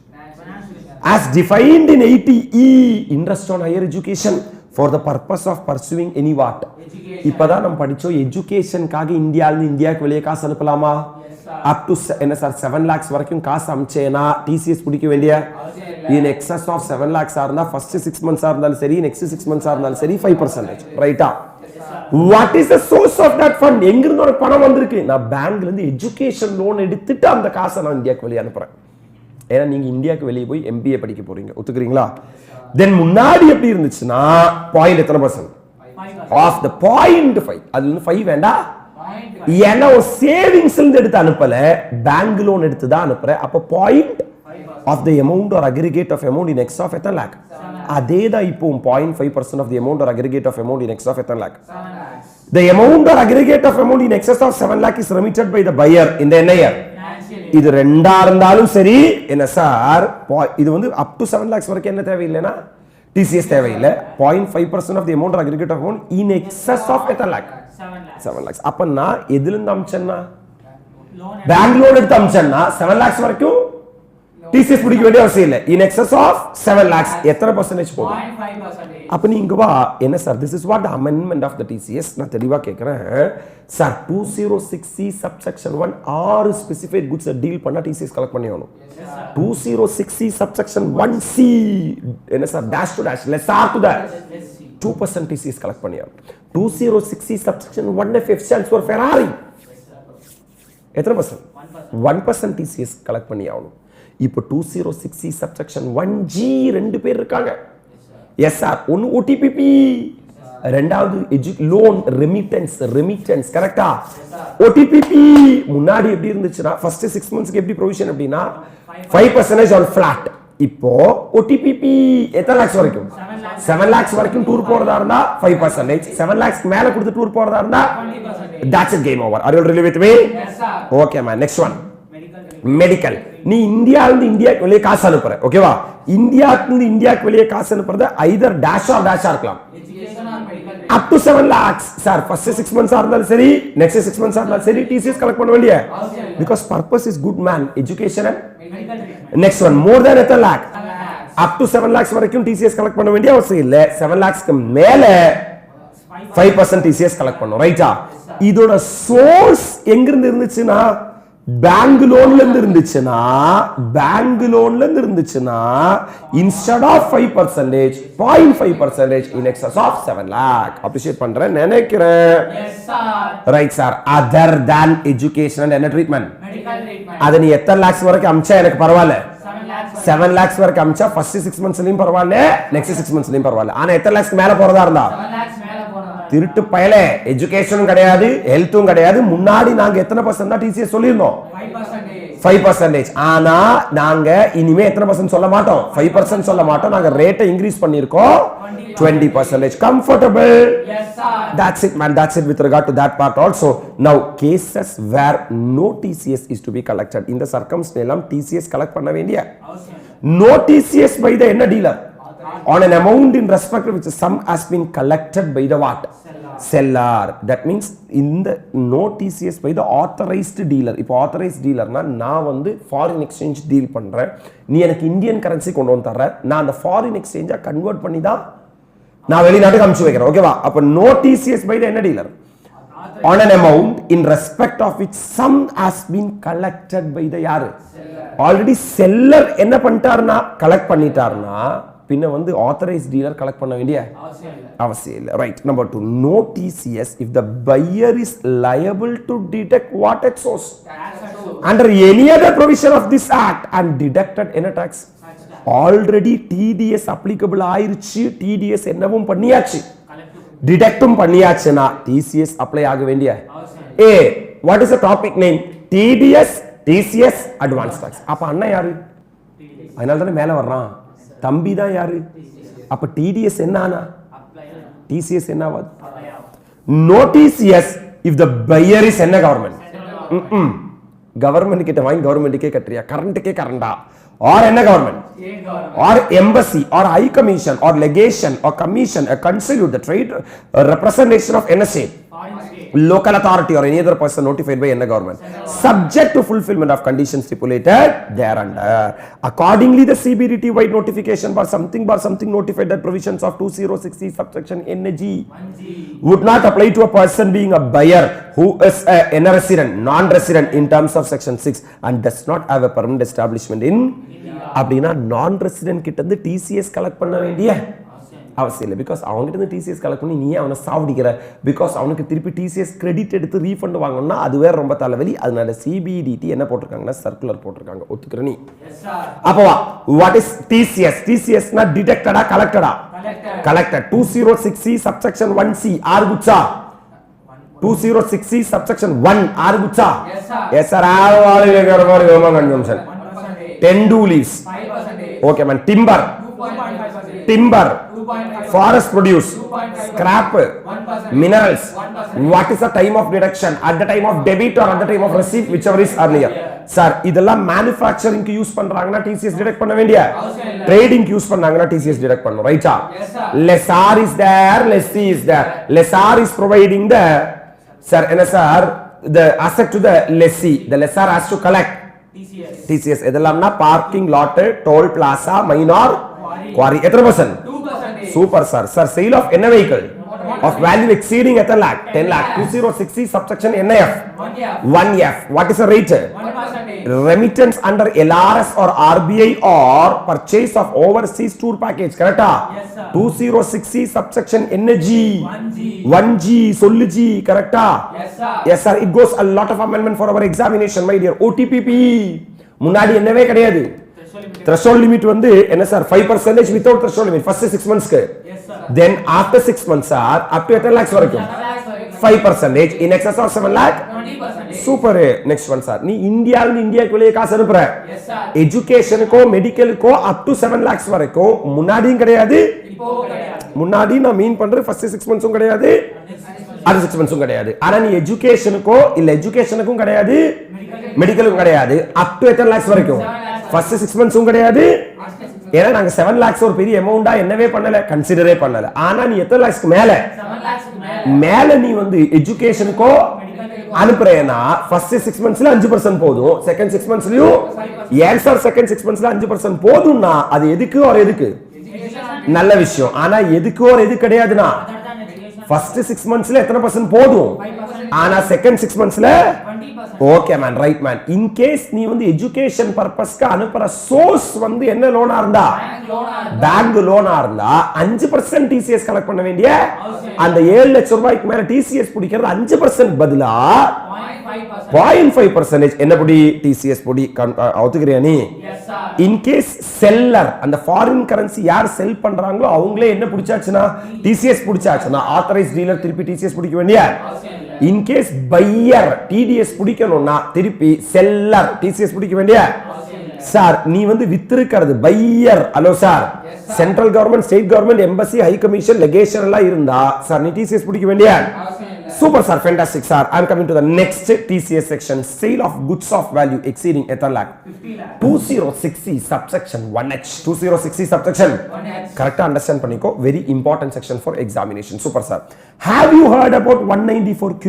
as defined in 80E interest on higher education for the purpose of pursuing any what. இப்பதான் நம்ம படிச்சோம் எஜுகேஷனுக்காக இந்தியாவுக்கு வெளியே காசு அனுப்பலாமா, அப் டு என்ன சார் 7 lakhs வரைக்கும் காசு அமிச்சேனா டிசிஎஸ் பிடிக்க வேண்டிய இன் எக்ஸஸ் ஆஃப் 7 lakhs இருந்தா ஃபர்ஸ்ட் 6 months இருந்தாலும் சரி நெக்ஸ்ட் 6 months இருந்தாலும் சரி 5%. ரைட்டா? What is the source of that fund? எங்க இருந்து ஒரு பணம் வந்திருக்கு? நான் பேங்க்ல இருந்து எஜுகேஷன் லோன் எடுத்துட்டு அந்த காசை நான் இந்தியாவுக்கு வெளியே அனுப்புறேன். ஏன்னா நீங்க இந்தியாவுக்கு வெளியே போய் எம்பிஏ படிக்க போறீங்க, ஒத்துக்கிறீங்களா? தென் முன்னாடி எப்படி இருந்துச்சுன்னா பாயிண்ட் எத்தனை பர்சன்ட் ஆஃப் த 0.5, அதுல இருந்து 5 வேண்டாம். ஏன்னா ஒரு சேவிங்ஸ்ல இருந்து எடுத்து அனுப்பல, பேங்க் லோன் எடுத்து தான் அனுப்புறேன். அப்ப point of the amount or aggregate of amount in excess of எத்தனை லேக். அதே தான் இப்போ 0.5% of the amount or aggregate of amount in excess of எத்தனை lakh. The amount or aggregate of amount in excess of 7 lakh is remitted by the buyer in the NIR. இது ரெண்டா இருந்தாலும் சரி என்ன சார், இது வந்து up to 7 lakhs வரைக்கும் என்ன தேவையில்லைனா டிசிஎஸ் தேவையில்லை. 0.5% of the amount or aggregate of amount in excess of எத்தனை லேக் 7 lakhs. அப்ப நான் எதுல இருந்து அமிச்சேன்னா பேங்க் லோன் எடுத்து அமிச்சேன்னா 7 lakhs வரைக்கும் டிசிஎஸ் பிடிக்க வேண்டிய அவசியம் இல்லை. இன் எக்ஸஸ் ஆஃப் 7 lakhs எத்தனை பர்சன்டேஜ் போகும்? 0.5%. அப்ப நீ இங்க வா, என்ன sir this is what the amendment of the TCS. நான் தெளிவா கேக்குறேன் சார், 206C subsection 1 ஆறு ஸ்பெசிஃபைட் குட்ஸ் டீல் பண்ணா டிசிஎஸ் கலெக்ட் பண்ணி ஆகணும். 206C subsection 1C என்ன sir dash to dash less or to that 2% TCS collect பண்ணி ஆகணும். 206C subsection 1FF stands for Ferrari. எத்தனை பர்சன்ட் 1% டிசிஎஸ் கலெக்ட் பண்ணி ஆகணும். இப்போ 206C subsection 1G ரெண்டு பேர் இருக்காங்க. எஸ் சார், ஒன்னு ஓடிபிபி, ரெண்டாவது லோன் ரெமிட்டன்ஸ் கரெக்டா? ஓடிபிபி முன்னாடி எப்படி இருந்துச்சுன்னா ஃபர்ஸ்ட் 6 monthsக்கு எப்படி ப்ரொவிஷன் அப்படின்னா 5% ஆன் ஃபிளாட். இப்போ ஓடிபிபி எத்தனை லாக்ஸ் வரைக்கும் 7 lakhs வரைக்கும் டூர் போறதா இருந்தா 5%, 7 lakhs மேல கொடுத்து டூர் போறதா இருந்தா 20%. that's a game over. Are you really with me? Yes sir. Okay man, next one. Medical. Medical. நீ இந்தியாவிலிருந்து இந்தியாவுக்கு வெளியே காசு அனுப்புற, ஓகேவா? இந்தியாவிலிருந்து இந்தியாவுக்கு வெளியே காசு அனுப்புறது ஐதர் டேஷ் ஆர் டேஷா இருக்கலாம். Education or medical. Up to 7 lakhs sir first 6 months இருந்தாலும் சரி நெக்ஸ்ட் 6 months இருந்தாலும் சரி டிசிஎஸ் கலெக்ட் பண்ண வேண்டிய, because purpose is good man education and Medical treatment. Next one more then எத்தனை lakh 7 lakhs. Up to 7 lakhs வரைக்கும் டிசிஎஸ் கலெக்ட் பண்ண வேண்டிய அவசியம் இல்ல. 7 lakhsக்கு மேல 5% டிசிஎஸ் கலெக்ட் பண்ணும். ரைட்டா? இதோட சோர்ஸ் எங்க இருந்து இருந்துச்சுன்னா பேங்க் லோன்ல இருந்து இருந்துச்சுன்னா instead of 5%, 0.5% in excess of 7 lakh. Appreciate பண்றேன் நினைக்கிறேன். Yes sir. Right sir. Other than education and என்ன ட்ரீட்மெண்ட், Medical treatment. அது நீ எத்தனை lakhs வரைக்கும் அமிச்சா எனக்கு பரவாயில்ல. 7 lakhs. 7 lakhs வரைக்கும் அமிச்சா ஃபர்ஸ்ட் 6 monthsலயும் பரவாயில்ல நெக்ஸ்ட் 6 monthsலயும் பரவாயில்ல. ஆனா எத்தனை lakhs மேல போறதா இருந்தா 7 lakhs மேல போறதா. திருட்டு பயலே, எஜுகேஷனும் கிடையாது ஹெல்த்தும் கிடையாது. முன்னாடி நாங்க எத்தனை பர்சன்ட் தான் டிசிஎஸ் சொல்லியிருந்தோம் 5%. 5%. ஆனா நாங்க இனிமே எத்தனை பர்சன்ட் சொல்ல மாட்டோம் 5% சொல்ல மாட்டோம். நாங்க ரேட்டை இன்க்ரீஸ் பண்ணிருக்கோம் 20%. Comfortable? Yes sir. That's it man, that's it with regard to that part also. Now cases where no TCS is to be collected, in the circumstance எல்லாம் TCS collect பண்ண வேண்டிய, no TCS by the என்ன dealer on an amount in respect of which sum has been collected by the what? Seller. That means in the no TCS by the authorized dealer. இப்போ authorized dealerனா நான் வந்து foreign exchange deal பண்றேன், நீ எனக்கு இந்தியன் கரன்சி கொண்டு வந்து தர்ற, நான் அந்த foreign exchange கன்வெர்ட் பண்ணி தான் நான் வெளிநாட்டுக்கு அனுப்பிச்சு வைக்கிறேன், ஓகேவா? அப்ப no TCS by the என்ன dealer on an amount in respect of which sum has been collected by the யாரு? ஆல்ரெடி செல்லர் என்ன பண்ணிட்டாருன்னா கலெக்ட் பண்ணிட்டாருன்னா பின்ன வந்து authorized dealer collect பண்ண வேண்டிய அவசியம் இல்லை. Right. Number 2, no TCS if the buyer is liable to deduct what at source under any other provision of this act and deducted in a tax. Already TDS applicable ஆயிருச்சு, TDS என்னவும் பண்ணியாச்சு, டிடக்டும் பண்ணியாச்சுனா TCS apply ஆக வேண்டிய. A, what is the topic name? TDS, TCS, advance tax. அப்ப அண்ணா யாரு? அதனால தானே மேல வர்றான். தம்பி தான் யாரு? அப்ப TDS என்ன ஆனா? TCS என்ன ஆவாது? No TCS if the buyer is என்ன கவர்மெண்ட்? கவர்மெண்ட் கிட்ட வாங்கி கவர்மெண்ட்டுக்கே கட்டுறியா? கரண்ட்டுக்கே கரண்டா? or என்ன government? or embassy or high commission or legation or commission, a consulate, the trade representation of NSA, local authority or any other person notified by any government, subject to fulfillment of conditions stipulated thereunder. Accordingly, the CBDT wide notification bar something notified that provisions of 206C subsection NG would not apply to a person being a buyer who is a resident, non-resident in terms of section 6 and does not have a permanent establishment in அப்படினா non-resident கிட்ட இருந்து TCS கலெக்ட் பண்ண வேண்டிய அவசியம் இல்லை. பிகாஸ் அவங்ககிட்ட இருந்து TCS கலெக்ட் பண்ணி நீயே அவனை சாவடிக்கிற. பிகாஸ் அவனுக்கு திருப்பி TCS கிரெடிட் எடுத்து ரீஃபண்ட் வாங்கணும்னா அது வேற ரொம்ப தலைவலி. அதனால CBDT என்ன போட்டிருக்காங்கன்னா சர்க்குலர் போட்டிருக்காங்க. ஒத்துக்கிற நீ? அப்போ வாட் இஸ் TCS? TCS னா டிடக்டடா கலெக்டடா? கலெக்டட். 206C subsection 1C ஆர்குச்சா? 206C subsection 1 ஆர்குச்சா? Yes sir. ஆவாலிலே கரமாரி கோமா consumption 10 do leaves. 5%. Okay man. Timber. 2.5%. Timber. 2.5%. Forest produce. 2.5%. Scrap. 1%. Minerals. 1%. What is the time of deduction? At the time of debit or at the time of receipt, whichever is earlier. Sir, இதெல்லாம் manufacturing க்கு யூஸ் பண்றாங்கன்னா TCS டிடக்ட் பண்ண வேண்டிய. Trading க்கு யூஸ் பண்ணாங்கன்னா TCS டிடக்ட் பண்ணணும். ரைட்டா? Lessor is there, lessee is there. Lessor is providing the sir என்ன sir the asset to the lessee. The lessor has to collect TCS எதெல்லாம்னா parking lot, toll plaza, minor quarry. எத்தனை percent? 2%. Super sir. Sir sale of என்ன வெஹிக்கிள் ஆஃப் வேல்யூ எக்ஸீடிங் எத்தனை lakh? 10 lakh. 206C subsection NF 1F. What is the rate? 1%. Remittance under LRS or RBI or purchase of overseas tour package. correcta? Yes sir. 206C subsection NG 1G சொல்லு G. correcta? Yes sir. Yes sir. It goes a lot of amendment for our examination my dear. OTPP முன்னாடி என்னவே கிடையாது. threshold limit வந்து என்ன sir? 5% without threshold limit first 6 months க்கு. Yes sir. Then after 6 months are up to 10 lakhs வரைக்கும் 5%. in excess of 7 lakh 20%. Super. Next one sir. நீ இந்தியால இருந்து இந்தியாக்கு வெளியே காசு அனுப்புற. Yes sir. எஜுகேஷனுக்கோ மெடிக்கலுக்கோ up to 7 lakhs வரைக்கும் முன்னாடியும் கிடையாது, இப்போ கிடையாது. முன்னாடி நான் மீன் பண்ற ஃபர்ஸ்ட் 6 months கிடையாது, அது 6 months கிடையாது. ஆனா நீ எஜுகேஷனுக்கோ இல்ல எஜுகேஷனுக்கும் கிடையாது, மெடிக்கலுக்கும் கிடையாது, up to 10 lakhs வரைக்கும் ஃபர்ஸ்ட் 6 months கிடையாது. ஏன்னா நாங்க 7 lakhs ஒரு பெரிய அமௌண்டா என்னவே பண்ணல, கன்சிடரே பண்ணல. ஆனா நீ எத்தனை லாக்ஸ்க்கு மேல மேல நீ வந்து எஜுகேஷனுக்கோ அனுப்புறேன்னா ஃபர்ஸ்ட் 6 monthsல 5% போதும், செகண்ட் 6 monthsலயும் ஏன் சார் செகண்ட் 6 monthsல 5% போதும்னா அது எதுக்கு ஒரு எதுக்கு நல்ல விஷயம். ஆனா எதுக்கு ஒரு எது கிடையாதுன்னா ஃபர்ஸ்ட் 6 monthsல எத்தனை பர்சன்ட் போதும், ஆனா செகண்ட் 6 monthsல 20%. Okay man, right man. In case நீ வந்து எஜுகேஷன் பர்பஸ்க்கு அனுப்புற சோர்ஸ் வந்து என்ன லோனா இருந்தா, பேங்க் லோனா இருந்தா 5% TCS கலெக்ட் பண்ண வேண்டிய அந்த 7 லட்சம் ரூபாய்க்கு மேல TCS பிடிக்கிறது 5% பதிலா 0.5% என்ன பொடி TCS பொடி ஒத்துக்கிறியா நீ? இன் கேஸ் செல்லர் அந்த ஃபாரின் கரன்சி யார் செல் பண்றாங்களோ அவங்களே என்ன பிடிச்சாச்சுன்னா TCS பிடிச்சாச்சுன்னா ஆத்தரைஸ்ட் டீலர் திருப்பி TCS பிடிக்க வேண்டிய. இன் கேஸ் பையர் TDS பிடிக்கணும்னா திருப்பி செல்லர் TCS பிடிக்க வேண்டிய. சார் நீ வந்து வித்திருக்கிறது buyer, hello sir, central government, state government, embassy, high commission, legation எல்லாம் இருந்தா சார் நீ TCS பிடிக்க வேண்டிய. Super sir, fantastic sir. I am coming to the next TCS section. Sale of goods of value exceeding 8 lakh. 206C subsection 1H. 206C subsection 1H. Correct understand paniko. Very important section for examination. Super sir. Have you heard about 194Q?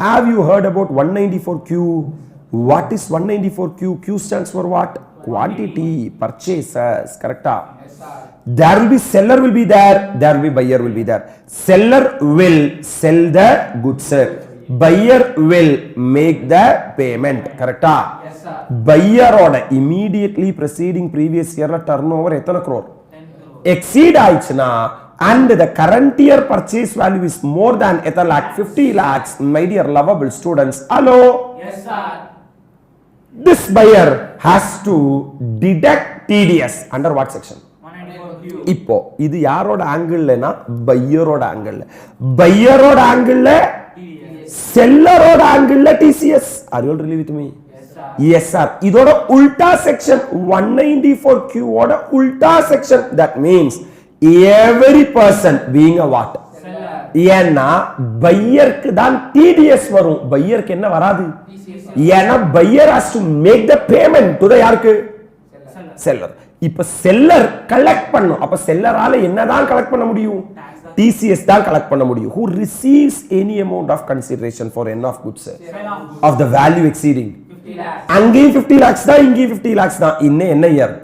Have you heard about 194Q? What is 194Q? Q stands for what? Quantity, purchases. Correct? Yes sir. There will be seller will be there will be buyer will be there. Seller will sell the goods. buyer will make the payment. Correcta? Yes, sir. Buyer order immediately preceding previous year turnover எத்தனை crore 10 crore. exceed ஆயிடுச்சுனா and the current year purchase value is more than எத்தனை lakh 50 lakhs. My dear lovable students, hello, Yes, sir. this buyer has to deduct TDS under what section? 194Q. இப்போ இது யாரோட ஆங்கிள்னா பையரோட ஆங்கிள், பையரோட ஆங்கிள் TDS. செல்லரோட angle TCS. Are you all really with me? Yes, sir. Yes sir. இதோட உல்டா செக்ஷன் 194Q ஓட உல்டா section. That means every person being a what? Seller. ஏன்னா பையருக்கு தான் TDS வரும், பையருக்கு என்ன வராது. TCS. ஏன்னா buyer has to make the payment to the யாருக்கு? Seller. செல்லர். இப்ப செல்லர் கலெக்ட் பண்ணும். அப்ப செல்லரால என்னதான் கலெக்ட் பண்ண முடியும்? TCS தான் கலெக்ட் பண்ண முடியும். Who receives any amount of consideration for n of goods of the value exceeding 50 lakhs. அங்கேயும் 50 lakhs தான், இங்கேயும் 50 lakhs தான். இன்னும் என்ன year?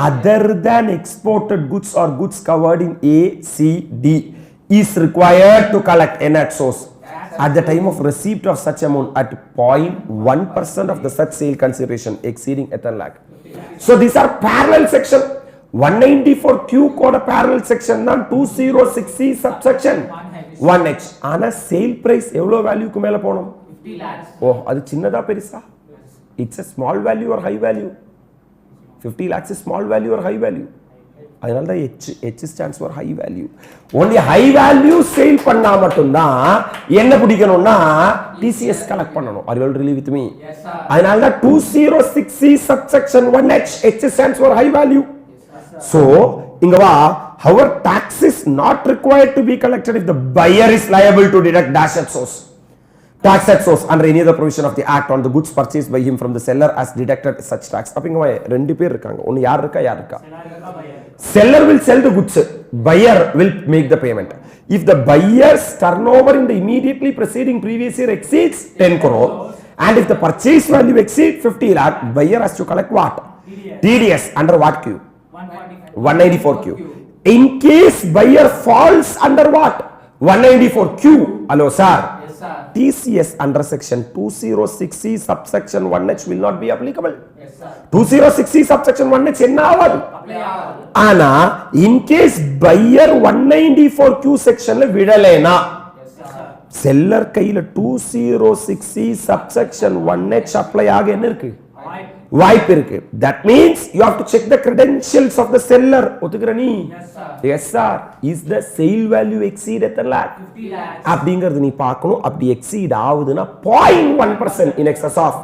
Other than exported goods or goods covered in A, C, D is required to collect n at source at the time of receipt of such amount at 0.1% of the such sale consideration exceeding 10 lakh. So these are parallel section. 194Q code parallel section தான் 206C subsection 1H. ஆனா சேல் பிரைஸ் எவ்வளவு வேல்யூக்கு மேல போணும்? 50 lakhs. ஓ, அது சின்னதா பெருசா? It's a small value or high value? 50 lakhs is small value or high value? அதனால தான் H stands for high value. Only high value sale பண்ணா மட்டும்தான் என்ன பிடிக்கணும்னா TCS கலெக்ட் பண்ணணும். Are you all really with me? Yes, sir. அதனால தான் 206C subsection 1H, H stands for high value. So இங்க வா, however tax is not required to be collected if the buyer is liable to deduct dash at source. Tax at source under any other provision of the act on the goods purchased by him from the seller as deducted such tax. அப்ப இங்க வா, ரெண்டு பேர் இருக்காங்க. ஒன்னு யார் இருக்கா? Seller will sell the goods, buyer will make the payment. If the buyer's turnover in the immediately preceding previous year exceeds 10 crore and if the purchase value exceeds 50 lakh, buyer has to collect what? TDS under what Q? 194Q. In case buyer falls under what? 194Q. Hello sir. Yes, sir. TCS under section 206C subsection 1H will not be applicable. Yes, sir. 206C subsection 1H என்ன ஆகாது. Apply ஆகாது. ஆனா in case buyer 194Q sectionல விடலேனா Yes, sir. Seller கையில 206C subsection 1H apply ஆக என்ன இருக்கு? வாய்ப்பு இருக்கு. That means you have to check the credentials of the seller. ஒத்துக்கிற நீ? Yes, sir. Yes sir. Is the sale value exceed at the lakh? 50 lakhs. அப்படிங்கிறது நீ பார்க்கணும். அப்படி exceed ஆகுதுன்னா 0.1% in excess of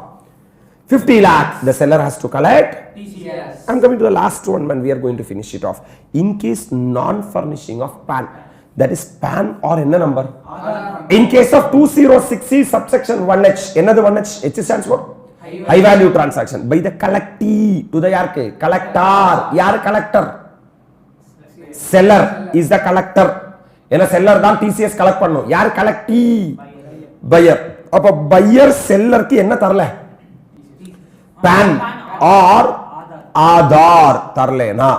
50 lakh the seller has to collect. TCS. I'm coming to the last one when we are going to finish it off. In case non-furnishing of PAN, that is PAN or என்ன number? In case of 206C subsection 1H, என்னது 1H? H stands for high value transaction by the collectee to the யாருக்கு? collector. யார் collector? seller is the collector. ஏன்னா seller தான் TCS கலெக்ட் பண்ணும். யார் collectee? buyer. அப்ப buyer sellerக்கு என்ன தரல? PAN or Aadhaar தரலேனா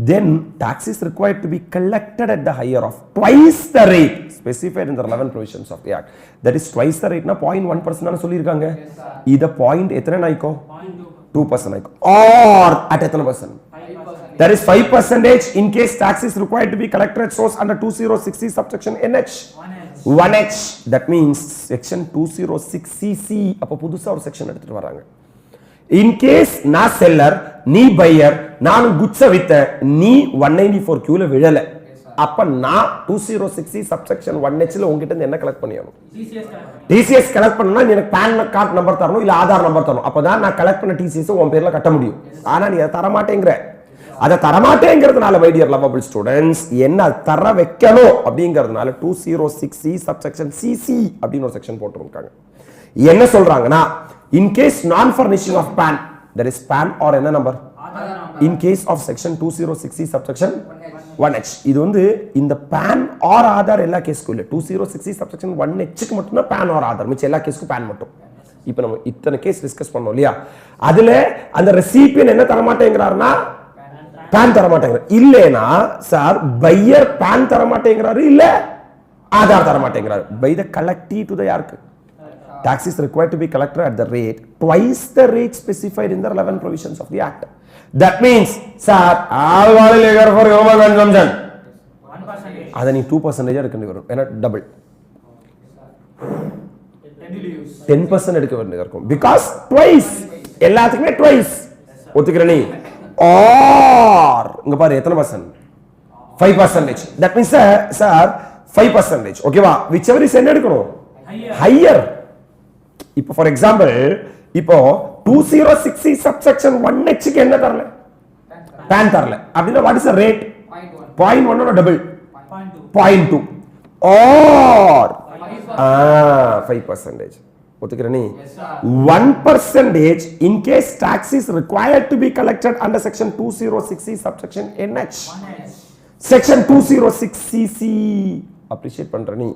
then tax is required to be collected at the higher of twice the rate specified in the 11 provisions of the act. That is twice the rate na 0.1% னு சொல்லிருக்காங்க. இத பாயிண்ட் எத்தனை ஆயிக்கும்? 2% ஆயிக்கும். or at எத்தனை percent? 5%. That is 5% in case tax is required to be collected at source under 206C subsection NH. 1H. That means section 206CC. அப்ப புதுசா ஒரு செக்ஷன் எடுத்துட்டு வராங்க. In case நான் செல்லர், நீ பையர், நான் குட்ஸ வித்த, நீ 194Q ல விழல. அப்ப நான் 206C subsection 1H ல உன்கிட்ட இருந்து என்ன கலெக்ட் பண்ணியணும்? TCS கலெக்ட் பண்ணா நீ எனக்கு PAN கார்டு நம்பர் தரணும் இல்ல ஆதார் நம்பர் தரணும். அப்பதான் நான் கலெக்ட் பண்ண TCS உன் பேர்ல கட்ட முடியும். ஆனா நீ அதை தர மாட்டேங்கற. அதை தர மாட்டேங்கிறதுனால my dear lovable students என்ன தர வைக்கணும் அப்படிங்கிறதுனால 206C subsection CC அப்படின்னு ஒரு செக்ஷன் போட்டுருக்காங்க. என்ன சொல்றாங்கன்னா in case non furnishing of PAN, that is PAN or என்ன number? in case of section 206C subsection 1H. இது வந்து இந்த PAN or ஆதார் எல்லா கேஸ்க்கும் இல்ல. 206C subsection 1H க்கு மட்டும் தான் PAN or ஆதார். மிச்ச எல்லா கேஸ்க்கும் PAN மட்டும். இப்போ நம்ம இத்தனை கேஸ் டிஸ்கஸ் பண்ணோம் இல்லையா? அதுல அந்த ரெசிபியன்ட் என்ன தர மாட்டேங்கறாருன்னா PAN தர மாட்டேங்கறாரு. இல்லனா சார் பையர் PAN தர மாட்டேங்கறாரு இல்ல ஆதார் தர மாட்டேங்கறாரு. by the collectee to the யாருக்கு? tax is required to be collected at the rate twice the rate specified in the relevant provisions of the act. That means, sir, all value legal for human consumption. 1%. அதை நீ 2% எடுக்க வேண்டியது வரும். ஏன்னா டபுள் 10% எடுக்க வேண்டியது இருக்கும். Because twice எல்லாத்துக்குமே twice ஒத்துக்கிற நீ or இங்க பாரு எத்தனை பர்சன்ட் 5%. That means sir 5%. ஓகேவா? whichever is என்ன எடுக்கணும் higher. இப்போ for example இப்போ 206C subsection 1H க்கு என்ன தரல pan தரல அப்படினா what is the rate 0.1 ஓட டபுள் 0.2 or 5%. ஒத்துக்கிற நீ 1% in case tax is required to be collected under section 206C subsection NH. Section 206CC appreciate பண்ற நீ.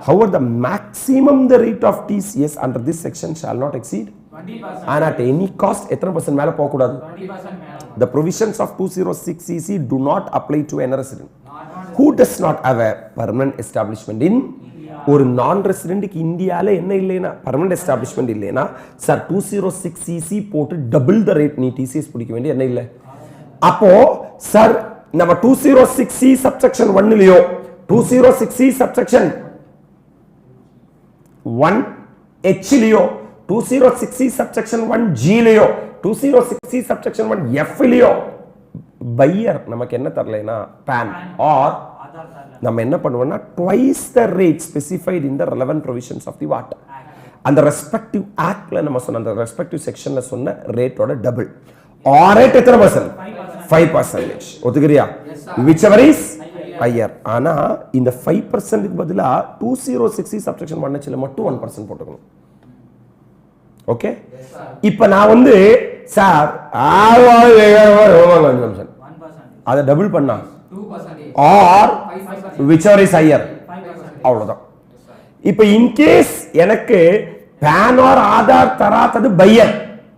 However, the maximum the rate of TCS under this section shall not exceed 20%. And at any cost எத்தனை % மேல போக கூடாது 20% மேல. The provisions of 206CC do not apply to a resident who does not have a permanent establishment in ஒரு நான் ரெசிடென்ட்க்கு இந்தியால என்ன இல்லைனா பெர்மனன்ட் எஸ்டாப்லிஷ்மென்ட் இல்லைனா சார் 206CC போட்டு டபுள் த ரேட் நீ TCS பிடிக்க வேண்டிய என்ன இல்ல. அப்போ சார் நம்ம 206C சப்செக்ஷன் 1 லியோ 206C சப்செக்ஷன் 1H லியோ 206C சப்செக்ஷன் 1G லியோ 206C சப்செக்ஷன் 1F லியோ பையர் நமக்கு என்ன தரலைனா pan or நம்ம என்ன பண்ணுவோம்னா twice the rate specified in the relevant provisions of the what அந்த ரெஸ்பெக்டிவ் ஆக்ட்ல நம்ம சொன்ன அந்த ரெஸ்பெக்டிவ் செக்ஷன்ல சொன்ன ரேட்டோட டபுள் or rate எத்தனை பர்சன்ட் 5%. ஒத்துக்கிறியா? whichever is higher. ஆனா இந்த 5% க்கு பதிலா 206C subsection 1H ல மட்டும் 1% போட்டுக்கணும். ஓகே? இப்போ நான் வந்து சார் அத டபுள் பண்ணா 2% or 5%. whichever is higher 5%. அவ்வளவுதான். இப்போ in case எனக்கு pan or Aadhaar தராதது buyer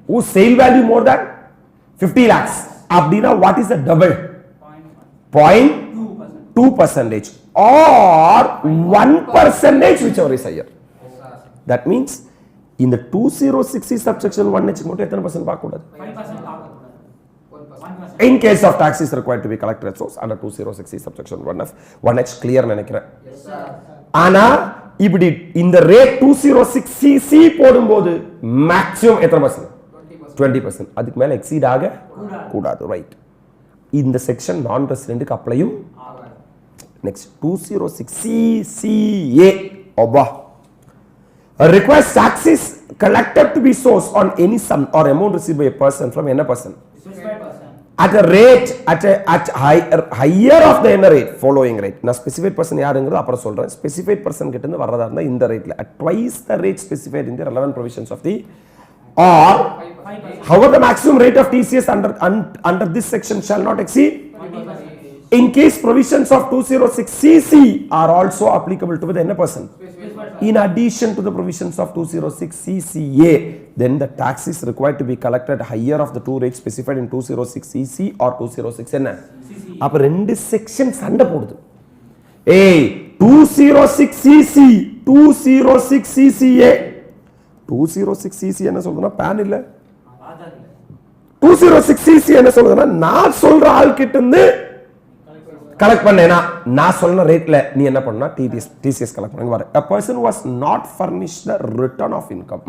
who sale value more than 50 lakhs அப்படினா what is the double 0.2% or 1% whichever is higher. That means in the 206C subsection 1H மட்டும் எத்தனை % பார்க்க கூடாது 5% ஆகும். in case of tax is required to be collected at source under 206C subsection 1H clear நினைக்கிறேன். ஆனா இப்படி இந்த ரேட் 206CC போடும்போது மேக்ஸிமம் எத்தனை பர்சன்ட் 20%. அதுக்கு மேல எக்ஸீட் ஆக கூடாது. ரைட். இந்த செக்ஷன் நான் ரெசிடென்ட்க்கு அப்ளையும் நெக்ஸ்ட் 206CCA ஒபா requires taxes collected to be sourced on any sum or amount received by a person from any person at a rate at higher of the inner rate following rate. நான் specified person யாருங்கிறது அப்புறம் சொல்றேன். specified person கிட்ட இருந்து வரதா இருந்தா இந்த ரேட்ல at twice the rate specified in the relevant provisions of the or however the maximum rate of TCS under this section shall not exceed 20%. in case provisions of 206CC are also applicable to the any person in addition to the provisions of 206CCA, then the tax is required to be collected higher of the two rates specified in 206CC or 206 என்ன அப்ப ரெண்டு செக்ஷன் சண்டை போடுது. ஏய் 206CC 206CCA 206CC என்ன சொல்றதுன்னா pan இல்ல 206CC என்ன சொல்றதுன்னா நான் சொல்ற ஆள் கிட்ட இருந்து கலெக்ட் பண்ணேனா நான் சொன்ன ரேட்ல நீ என்ன பண்ணா TCS கலெக்ட் பண்ணுங்க வர. A person was not furnished the return of income.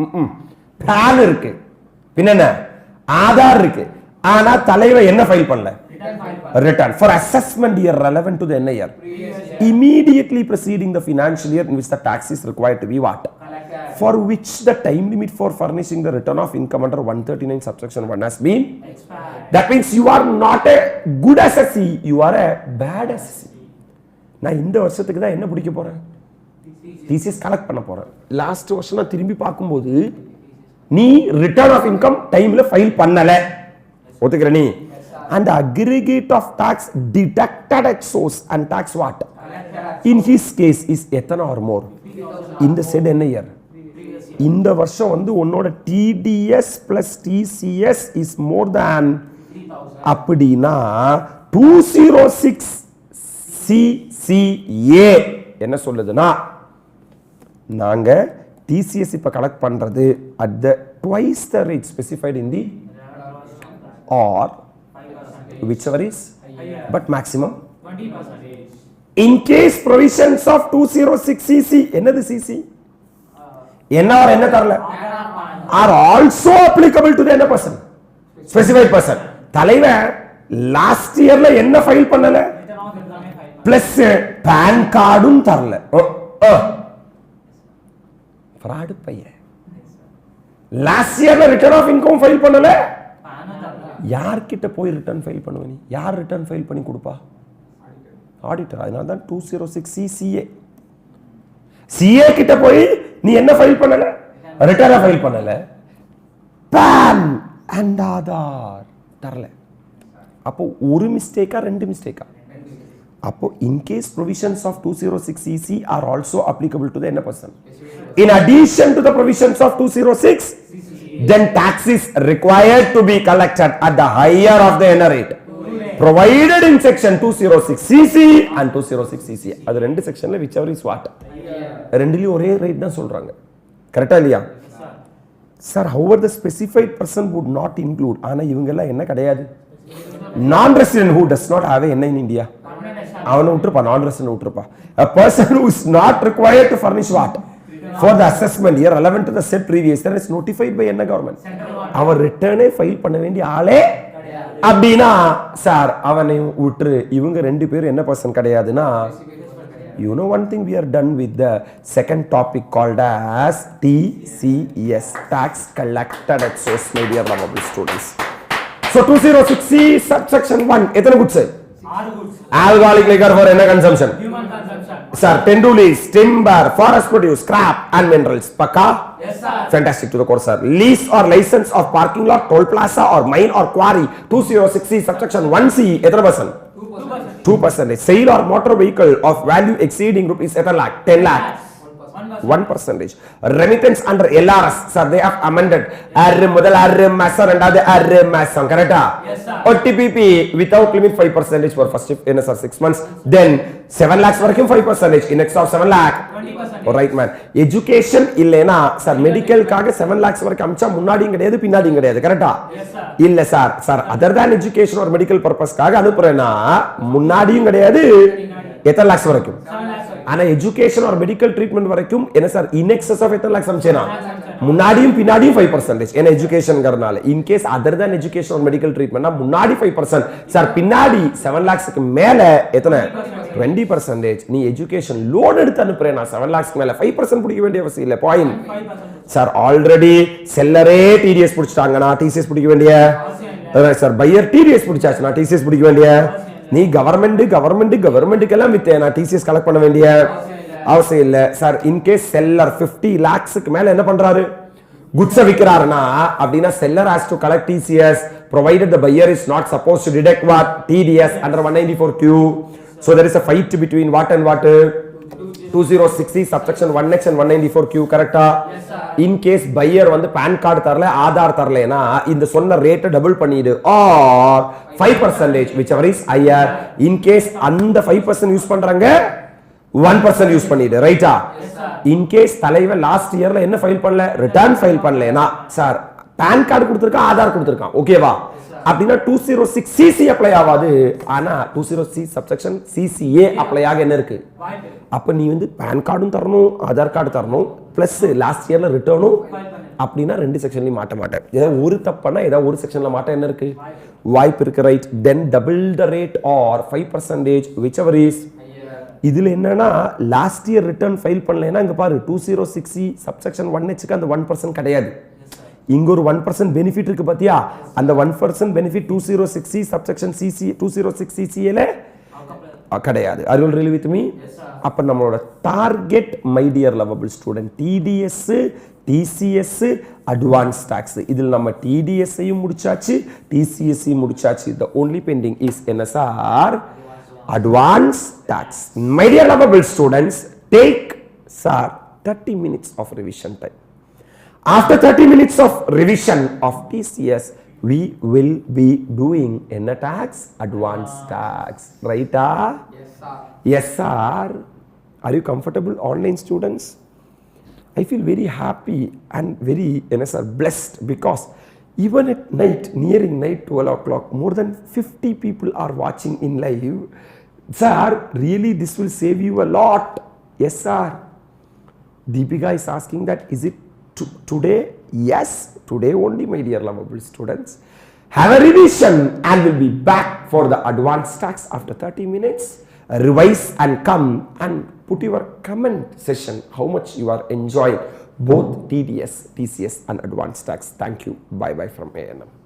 pan இருக்கு பின்ன ஆதார் இருக்கு ஆனா தலைவர் என்ன ஃபைல் பண்ணல return for assessment year relevant to the என்ன year immediately preceding the financial year in which the tax is required to be what for which the time limit for furnishing the return of income under 139 subsection 1 has been expired. That means you are not a good assessee, you are a bad assessee. நான் இந்த வருஷத்துக்கு தான் என்ன பிடிக்க போறேன் TCS கலெக்ட் பண்ண போறேன். லாஸ்ட் வருஷம் நான் திரும்பி பார்க்கும்போது நீ ரிட்டர்ன் ஆஃப் இன்கம் டைம்ல ஃபைல் பண்ணல ஒத்துக்கிற நீ and the aggregate of tax deducted at source and tax what in his case is எத்தனை or more இந்த செட் என்ன இயர் இந்த வருஷம் வந்து உன்னோட TDS plus TCS is more than அப்படினா 206CCA என்ன சொல்லுதுன்னா நாங்க TCS இப்ப கலெக்ட் பண்றது at the twice the rate specified in the or whichever is but maximum 20%. in case provisions of 206 CC என்னது CC என்ன or என்ன தரல are also applicable to the என்ன person specified person தலைவன் லாஸ்ட் இயர்ல என்ன ஃபைல் பண்ணல பிளஸ் பான் கார்டும் தரல ஃப்ராட் பையன் லாஸ்ட் இயர்ல ரிட்டர்ன் ஆஃப் இன்கம் ஃபைல் பண்ணல யார்கிட்ட போய் ரிட்டர்ன் ஃபைல் பண்ணுவ நீ யார் ரிட்டர்ன் ஃபைல் பண்ணி கொடுப்பா ஆடிட்டர் அதனால தான் 206 CA கிட்ட போய் நீ என்ன ஃபைல் பண்ணல ரிட்டர்ன் ஃபைல் பண்ணல பான் அண்ட் ஆதார் தரல அப்போ ஒரு மிஸ்டேக்கா ரெண்டு மிஸ்டேக்கா அப்போ in case provisions of 206 CC are also applicable to the என்ன person in addition to the provisions of 206 then tax is required to be collected at the higher of the என்ன rate provided in section 206 CC and 206 CC அது ரெண்டு செக்ஷன்ல whichever is what ரெண்டுலயும் ஒரே ரேட் தான் சொல்றாங்க கரெக்ட்டா இல்லையா sir however the specified person would not include ஆனா இவங்க எல்லாம் என்ன கிடையாது non resident who does not have a என்ன in India அவனை விட்டுருப்பா நான் ரெசிடென்ட் விட்டுருப்பா a person who is not required to furnish what for the assessment year relevant to the said previous year is notified by என்ன government அவன் ரிட்டர்னே ஃபைல் பண்ண வேண்டிய ஆளே அப்படினா சார் அவனை விட்டுரு இவங்க ரெண்டு பேரும் என்ன person கிடையாதுன்னா you know one thing we are done with the second topic called as TCS tax collected at source my dear lovable students so 206C subsection 1 எத்தனை goods alcoholic liquor for என்ன consumption Human consumption. sir tendulis timber forest produce scrap and minerals pakka Yes, sir. fantastic to the course sir lease or license of parking lot toll plaza or mine or quarry 206C subsection 1C எத்தனை percent 2%. Sale or motor vehicle of value exceeding rupees 10 lakh 1%. Remittance under LRS sir they have amended முதல் RMS ரெண்டாவது RMS கரெக்ட்டா Yes, sir. OTPP without limit 5% for first in sir 6 months then 7 lakhs வரைக்கும் 5% in excess of 7 lakh 20%. right man education இல்லனா சார் மெடிக்கல்காக 7 lakhs வரைக்கும் அம்சா முன்னாடியும் கிடையாது பின்னாடியும் கிடையாது கரெக்ட்டா Yes, sir. இல்ல sir sir other than education or medical purposeக்காக அனுப்புறேனா முன்னாடியும் கிடையாது எத்தனை lakhs வரைக்கும் 7 lakhs. ஆனா எஜுகேஷன் ஆர் மெடிக்கல் ட்ரீட்மெண்ட் வரைக்கும் என்ன சார் இன் எக்ஸஸ் ஆஃப் எத்தனை லாக்ஸ் அம்சேனா முன்னாடியும் பின்னாடியும் 5% ஏன்னா எஜுகேஷன்ங்கறனால in case other than education or medical ட்ரீட்மெண்ட்னா முன்னாடி 5% சார் பின்னாடி 7 லாக்ஸ்க்கு மேல எத்தனை 20% நீ எஜுகேஷன் லோன் எடுத்து அனுப்புறேனா 7 லாக்ஸ்க்கு மேல 5% பிடிக்க வேண்டிய அவசியம் இல்ல பாயிண்ட் 5%. சார் ஆல்ரெடி செல்லரே TDS பிடிச்சிட்டாங்கனா TCS பிடிக்க வேண்டிய சார் பையர் TDS பிடிச்சாச்சுனா TCS பிடிக்க வேண்டிய நீ கவர்மெண்ட்டுக்கெல்லாம் வித்தேனா TCS கலெக்ட் பண்ண வேண்டிய அவசியம் இல்ல சார் இன் கேஸ் செல்லர் 50 lakhsக்கு மேல என்ன பண்றாரு குட்ஸ் விக்கிறாருனா அப்படினா seller has to collect TCS provided the buyer is not supposed to deduct what TDS under 194Q so there is a fight between what and what 206C subsection 1H and 194Q கரெக்ட்டா Yes, sir. in case buyer வந்து பான் கார்டு தரல ஆதார் தரலனா இந்த சொன்ன ரேட் டபுள் பண்ணிடு or 5% whichever is higher in case அந்த 5% யூஸ் பண்றாங்க 1% யூஸ் பண்ணிடு ரைட்டா Yes, sir. in case தலைவன் லாஸ்ட் இயர்ல என்ன ஃபைல் பண்ணல ரிட்டர்ன் ஃபைல் பண்ணலனா சார் பான் கார்டு கொடுத்திருக்கான் ஆதார் கொடுத்திருக்கான் ஓகேவா அப்படினா 206CC அப்ளை ஆகாது ஆனா 206C சப்செக்ஷன் CCA அப்ளை ஆக என்ன இருக்கு வாய்ப்பு. அப்ப நீ வந்து பான் கார்டும் தரணும் ஆதார் கார்டு தரணும் பிளஸ் லாஸ்ட் இயர்ல ரிட்டர்னும் அப்படின்னா ரெண்டு செக்ஷன்லயும் மாட்ட மாட்டேன் ஏதாவது ஒரு தப்புனா ஏதாவது ஒரு செக்ஷன்ல மாட்ட என்ன இருக்கு வாய்ப்பு இருக்கு right then double the rate or 5% whichever is இதுல என்னன்னா லாஸ்ட் இயர் ரிட்டர்ன் ஃபைல் பண்ணலனா இங்க பாரு 206C சப்செக்ஷன் 1Hக்கு அந்த 1% கிடையாது இங்க ஒரு 1% பெனிஃபிட் இருக்கு பாத்தியா அந்த 1% benefit 206C subsection CC 206CCA ல கிடையாது are you really with me அப்ப நம்மளோட target my dear lovable student TDS TCS advance tax இதில் நம்ம TDS ஐயும் முடிச்சாச்சு TCS ஐயும் முடிச்சாச்சு the only pending is NSR advance tax my dear lovable students take sir 30 minutes of revision time after 30 minutes of revision of TCS we will be doing a tax advance tax right Yes, sir. yes sir are you comfortable online students I feel very happy and very sir, blessed, because even at night, nearing night 12 o'clock, more than 50 people are watching in live. Sir, really this will save you a lot. Yes, sir. Deepika is asking that, is it today? Yes, today only, my dear lovable students. Have a revision and we'll be back for the advanced tax after 30 minutes. Revise and come and put your comment session how much you are enjoying both TDS, TCS and advanced tax. Thank you. Bye bye from ANM.